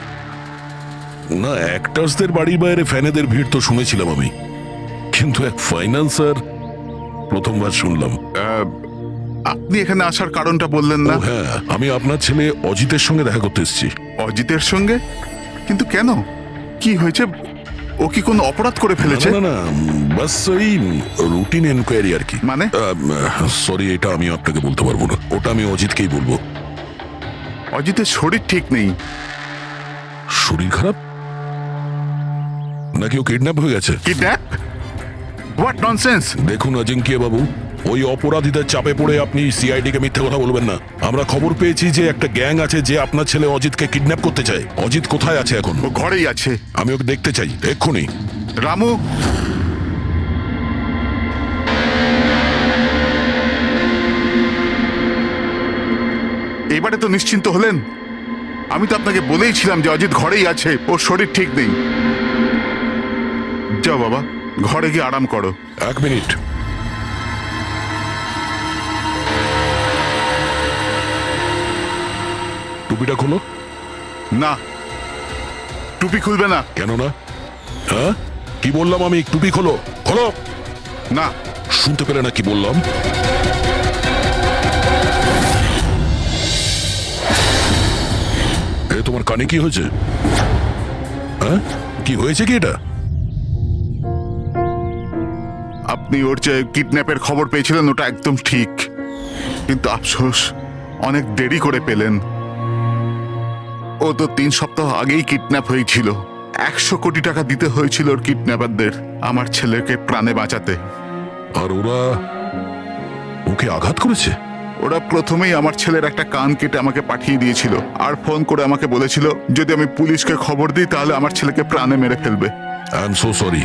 না অ্যাক্টার্সদের বাড়ির বাইরে ফ্যানেদের ভিড় তো শুনেছিলাম আমি, কিন্তু এক ফাইন্যান্সার প্রথমবার শুনলাম। আপনি এখানে আসার কারণটা বললেন না? হ্যাঁ, আমি আপনার ছেলে অজিতের সঙ্গে দেখা করতে এসেছি। অজিতের সঙ্গে? কিন্তু কেন, কি হয়েছে? ও কি কোনো অপরাধ করে ফেলেছে? না না, বাস ওই রুটিন এনকোয়ারি আর কি। মানে? সরি, এটা আমি আপনাকে বলতে পারবো না, ওটা আমি অজিতকেই বলবো। অজিতের শরীর ঠিক নেই। শরীর খারাপ নাকি ও কিডন্যাপ হয়ে গেছে? কিডন্যাপ? What nonsense! দেখুন অজিঙ্কিয়া বাবু, ওই অপরাধীদের চাপে পড়ে আপনি সিআইডি কে মিথ্যে কথা বলবেন না। আমরা খবর পেয়েছি যে একটা গ্যাং আছে যে আপনার ছেলে অজিতকে কিডন্যাপ করতে চায়। অজিত কোথায় আছে এখন? ও ঘরেই আছে। আমি ওকে দেখতে চাই এক্ষুনি। রামু, এবারে তো নিশ্চিন্ত হলেন? আমি তো আপনাকে বলেইছিলাম যে অজিত ঘরেই আছে, ওর শরীর ঠিক নেই। যাও বাবা, ঘরে গিয়ে আরাম করো। এক মিনিট। টুপিটা খোলো। না, টুপি খুলবে না। কেন না? হ্যাঁ, কি বললাম আমি? টুপি খোলো। খোলো না। শুনতে পেলে না কি বললাম? এ তোমার কানে কি হয়েছে? হ্যাঁ, কি হয়েছে কি এটা? আপনি ওর যে কিডন্যাপের খবর পেয়েছিলেন ওটা একদম ঠিক, কিন্তু আফসোস অনেক দেরি করে পেলেন। ও তো 3 সপ্তাহ আগেই কিডন্যাপ হয়েছিল। 100 কোটি টাকা দিতে হয়েছিল ওর কিডন্যাপারদের আমার ছেলেকে প্রাণে বাঁচাতে। আর ওরা ওকে আঘাত করেছে? ওরা প্রথমেই আমার ছেলের একটা কান কেটে আমাকে পাঠিয়ে দিয়েছিল, আর ফোন করে আমাকে বলেছিল যদি আমি পুলিশকে খবর দিই তাহলে আমার ছেলেকে প্রাণে মেরে ফেলবে। I am so sorry.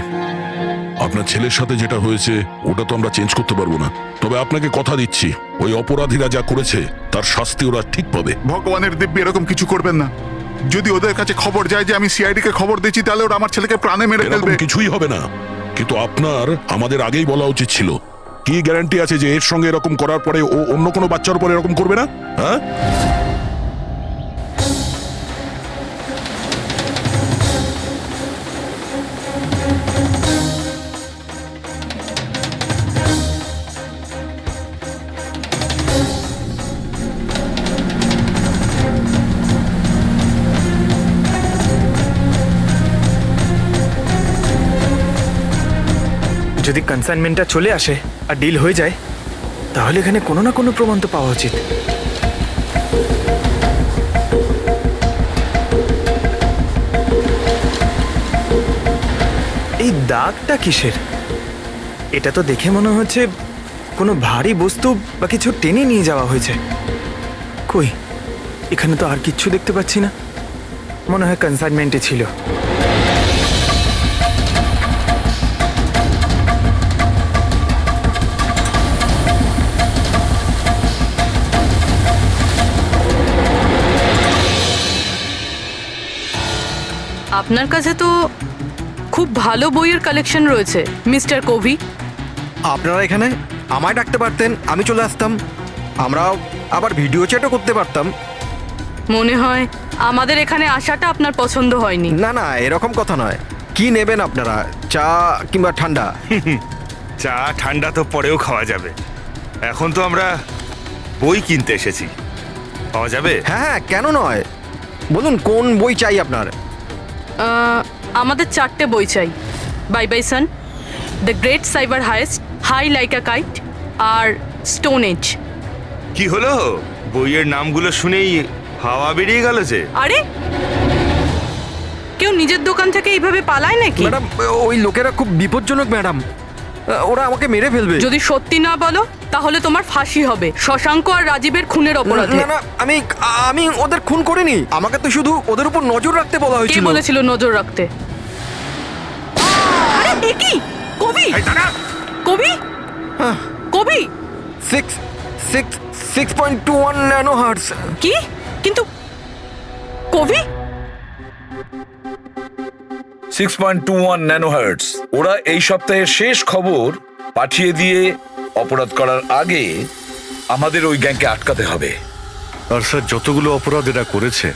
আপনার ছেলের সাথে যেটা হয়েছে ওটা তো আমরা চেঞ্জ করতে পারবো না, তবে আপনাকে কথা দিচ্ছি ওই অপরাধীরা যা করেছে তার শাস্তি ওরা ঠিক পাবে। ভগবানের দিব্যি এরকম কিছু করবেন না। যদি ওদের কাছে খবর যায় যে আমি সিআইডি কে খবর দিচ্ছি তাহলে ওরা আমার ছেলেকে প্রাণে মেরে ফেলবে। কিছুই হবে না, কিন্তু আপনার আমাদের আগেই বলা উচিত ছিল। কি গ্যারান্টি আছে যে এর সঙ্গে এরকম করার পরে ও অন্য কোনো বাচ্চার উপর এরকম করবে না? হ্যাঁ, যদি কনসাইনমেন্টটা চলে আসে আর ডিল হয়ে যায়, তাহলে এখানে কোনো না কোনো প্রমাণ তো পাওয়া উচিত। দাগটা কিসের? এটা তো দেখে মনে হচ্ছে কোনো ভারী বস্তু বা কিছু টেনে নিয়ে যাওয়া হয়েছে। কই, এখানে তো আর কিচ্ছু দেখতে পাচ্ছি না। মনে হয় কনসাইনমেন্টে ছিল। আপনার কাছে তো খুব ভালো বইয়ের কালেকশন রয়েছে মিস্টার কোভি। আপনারা এখানে আমায় ডাকতে পারতেন, আমি চলে আসতাম। আমরাও আবার ভিডিও চ্যাটও করতে পারতাম। মনে হয় আমাদের এখানে আসাটা আপনার পছন্দ হয়নি। না না, এরকম কথা নয়। কি নেবেন আপনারা, চা কিংবা ঠান্ডা? চা ঠান্ডা তো পরেও খাওয়া যাবে, এখন তো আমরা বই কিনতে এসেছি। পাওয়া যাবে? হ্যাঁ হ্যাঁ, কেন নয়, বলুন কোন বই চাই আপনার? আমাদের 4টে বই চাই। Bye bye sun, the great cyber heist, high like a kite আর স্টোন এজ। কি হলো, বইয়ের নামগুলো শুনেই হাওয়া বেরিয়ে গেল যে? আরে কেউ নিজের দোকান থেকে এইভাবে পালায় নাকি? ম্যাডাম, ওই লোকেরা খুব বিপজ্জনক ম্যাডাম, ওরা আমাকে মেরে ফেলবে। যদি সত্যি না বলো তাহলে তোমার ফাঁসি হবে শশাঙ্ক আর রাজীবের খুনের অপরাধে। না না, আমি ওদের খুন করিনি, আমাকে তো শুধু ওদের উপর নজর রাখতে বলা কে হয়েছিল। বলেছিল নজর রাখতে? আরে এ কি? কবি কবি কবি 6.21 ন্যানো হার্টজ। কি? কিন্তু কবি 6.21 ন্যানোহার্টজ। ওরা এই সপ্তাহের শেষ খবর পাঠিয়ে দিয়ে অপরাধ করার আগে আমাদের ওই গ্যাংকে আটকাতে হবে। আর স্যার, যতগুলো অপরাধ এরা করেছে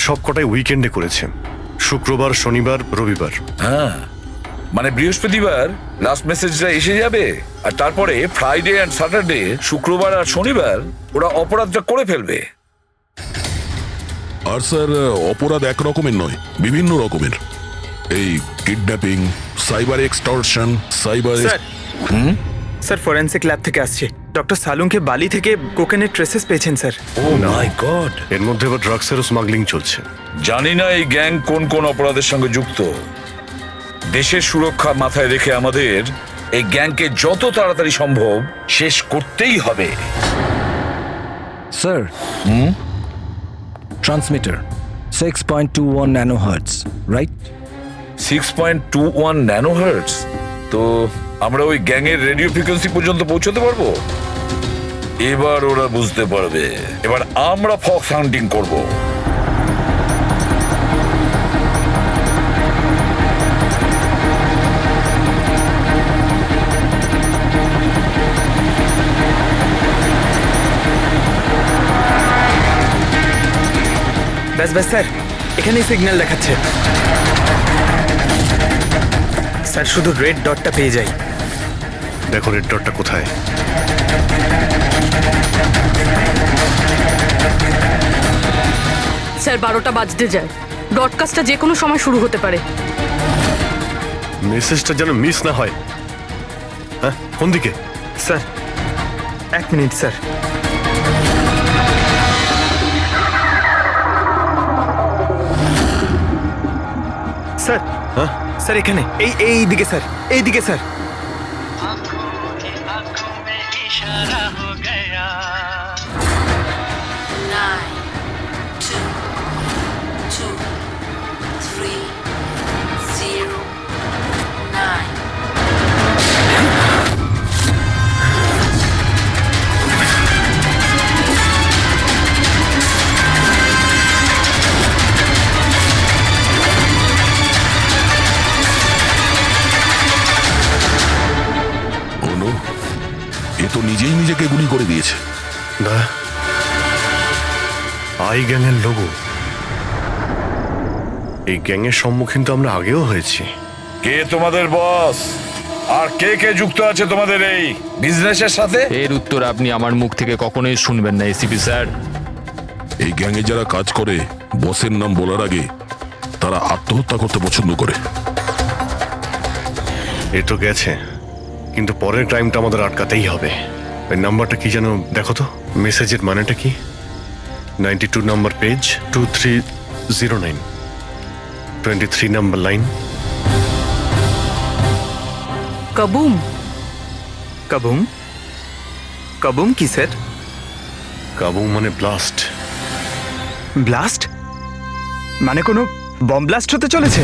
সবকটাই উইকেন্ডে করেছে, শুক্রবার, শনিবার, রবিবার। হ্যাঁ, মানে বৃহস্পতিবার লাস্ট মেসেজটা এসে যাবে, আর তারপরে ফ্রাইডে অ্যান্ড স্যাটারডে, শুক্রবার আর শনিবার ওরা অপরাধটা করে ফেলবে। আর স্যার, অপরাধ এক রকমের নয়, বিভিন্ন রকমের। এই kidnapping, cyber extortion, cyber. Sir, forensic lab থেকে আসছে। ডক্টর সালুংকে বালি থেকে কোকেনের ট্রেসেস পেয়েছেন স্যার। ও মাই গড, এর মধ্যে আবার ড্রাগসেরও স্মাগলিং চলছে। জানি না এই গ্যাং কোন কোন অপরাধের সঙ্গে যুক্ত। দেশের সুরক্ষা মাথায় রেখে আমাদের এই গ্যাংকে যত তাড়াতাড়ি সম্ভব শেষ করতেই হবে। Sir, transmitter 6.21 nanohertz, right? 6.21 nanohertz. তো আমরা ওই গ্যাংয়ের রেডিও ফ্রিকোয়েন্সি পর্যন্ত পৌঁছতে পারবো? এবার ওরা বুঝতে পারবে, এবার আমরা ফক্স হান্টিং করব। ব্যাস ব্যাস স্যার, এখানেই সিগন্যাল দেখাচ্ছে। স্যার, শুধু রেড ডটটা পেয়ে যাই। দেখো রেড ডটটা কোথায়। স্যার 12টা বাজতে যায়, ব্রডকাস্টটা যে কোনো সময় শুরু হতে পারে। মেসেজটা যেন মিস না হয়। হ্যাঁ, কোন দিকে? Sir 1 minute sir. স্যার, হ্যাঁ স্যার এখানে, এই দিকে স্যার, এই দিকে স্যার। এ তো নিজেই নিজেকে গুলি করে দিয়েছে। না, আই গ্যাংয়ের লোগো। এই গ্যাংয়ের সম্মুখীন তো আমরা আগেও হয়েছি। কে তোমাদের বস, আর কে কে যুক্ত আছে তোমাদের এই বিজনেসের সাথে? এর উত্তর আপনি আমার মুখ থেকে কখনোই শুনবেন না এসিপি স্যার। এই গ্যাংয়ে যারা কাজ করে, বসের নাম বলার আগে তারা আত্মহত্যা করতে পছন্দ করে। এ তো গেছে, কিন্তু পরের ক্রাইমটা আমাদের আটকাতেই হবে। ওই নাম্বারটা কি যেন দেখো তো, মেসেজের মানেটা কি? 92 নাম্বার পেজ, 2309, 23 নাম্বার লাইন। কাবুম। কাবুম? কাবুম কি স্যার? কাবুম মানে ব্লাস্ট। ব্লাস্ট? মানে কোনো বম ব্লাস্ট হতে চলেছে?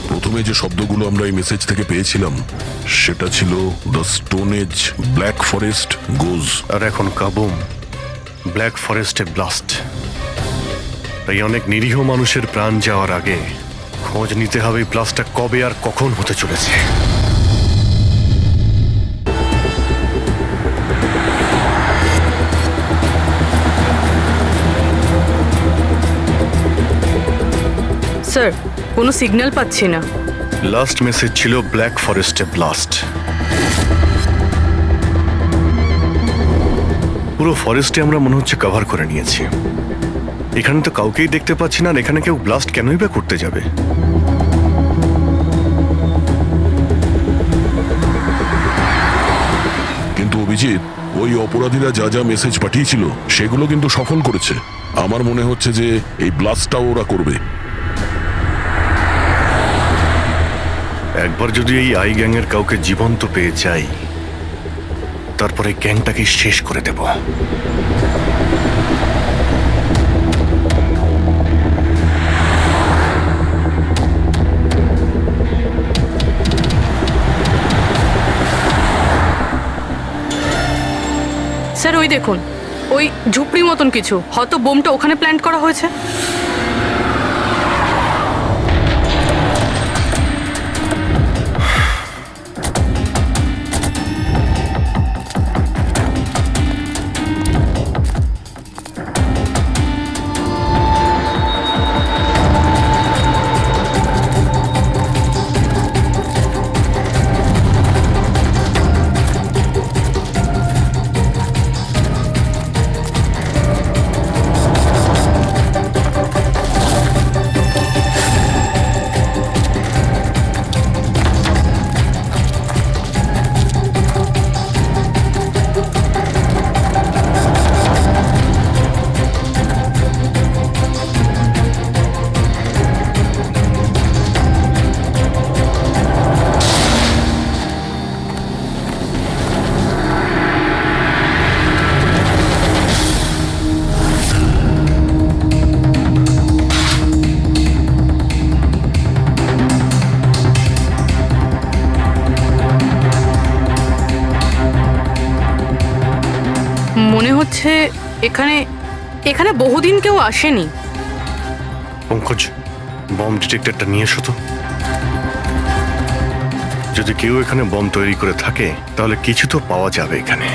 প্রথমে যে শব্দগুলো আমরা এই মেসেজ থেকে পেয়েছিলাম সেটা ছিল the stone age black forest goes. আর এখন কাবুম ব্ল্যাক ফরেস্টে ব্লাস্ট। তাই অনেক নিরীহ মানুষের প্রাণ যাওয়ার আগে খোঁজ নিতে হবে এই ব্লাস্টটা কবে আর কখন হতে চলেছে। স্যার, কোনো সিগন্যাল পাচ্ছি না। লাস্ট মেসেজ ছিল ব্ল্যাক ফরেস্টে ব্লাস্ট। পুরো ফরেস্টে আমরা মনে হচ্ছে কভার করে নিয়েছি। এখানে তো কাউকেই দেখতে পাচ্ছি না, আর এখানে কেউ ব্লাস্ট কেনই বা করতে যাবে? কিন্তু অভিজিৎ, ওই অপরাধীরা যা যা মেসেজ পাঠিয়েছিল সেগুলো কিন্তু সফল করেছে। আমার মনে হচ্ছে যে এই ব্লাস্টটাও ওরা করবে। একবার যদি এই আই গ্যাংয়ের কাউকে জীবন্ত পেয়ে যাই, তারপরে গ্যাংটাকে শেষ করে দেব। স্যার, ওই দেখুন, ওই ঝুপড়ি মতন কিছু, হয়তো বোমটা ওখানে প্ল্যান্ট করা হয়েছে। মনে হচ্ছে এখানে এখানে বহুদিন কেউ আসেনি। পঙ্কজ, বম ডিটেক্টরটা নিয়ে এসো তো। যদি কেউ এখানে বম তৈরি করে থাকে তাহলে কিছু তো পাওয়া যাবে এখানে।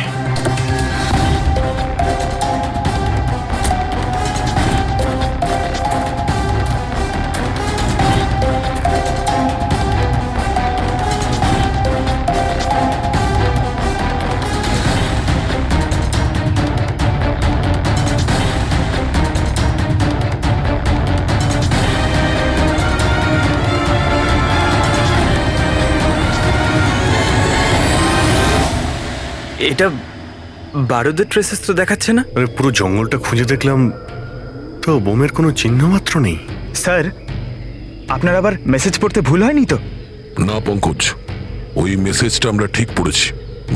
এটা বারুদের ট্রেসেস তো দেখাচ্ছে না। আরে পুরো জঙ্গলটা খুঁজে দেখলাম, তো বোমের কোনো চিহ্ন মাত্র নেই। স্যার, আপনার আবার মেসেজ পড়তে ভুল হয়নি তো? না পঙ্কজ, ওই মেসেজটা আমরা ঠিক পড়েছি।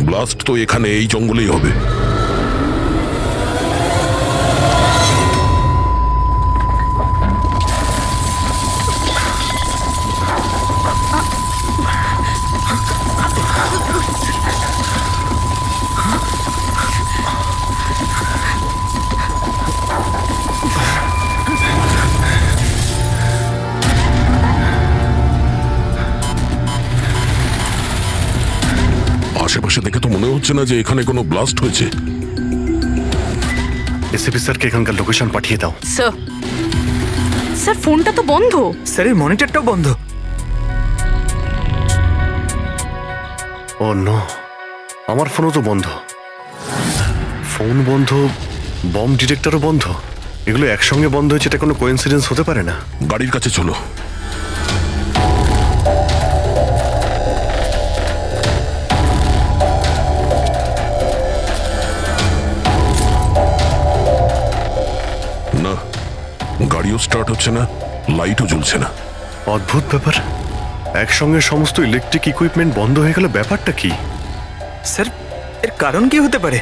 ব্লাস্ট তো এখানে এই জঙ্গলেই হবে। আশেপাশে দেখে তো মনে হচ্ছে না যে এখানে কোনো ব্লাস্ট হয়েছে। এসপি স্যারকে এখানকার লোকেশন পাঠিয়ে দাও। স্যার, স্যার ফোনটা তো বন্ধ। স্যারের মনিটরটাও বন্ধ। ও নো, আমার ফোনও তো বন্ধ। ফোন বন্ধ, বম ডিটেক্টরও বন্ধ। এগুলো একসঙ্গে বন্ধ হয়েছে, এটা কোনো কোইন্সিডেন্স হতে পারে না। গাড়ির কাছে চলো। গাড়িও স্টার্ট হচ্ছে না, লাইটও জ্বলছে না। অদ্ভুত ব্যাপার। একসঙ্গে সমস্ত ইলেকট্রিক ইকুইপমেন্ট বন্ধ হয়ে গেল, ব্যাপারটা কি? স্যার এর কারণ কি হতে পারে?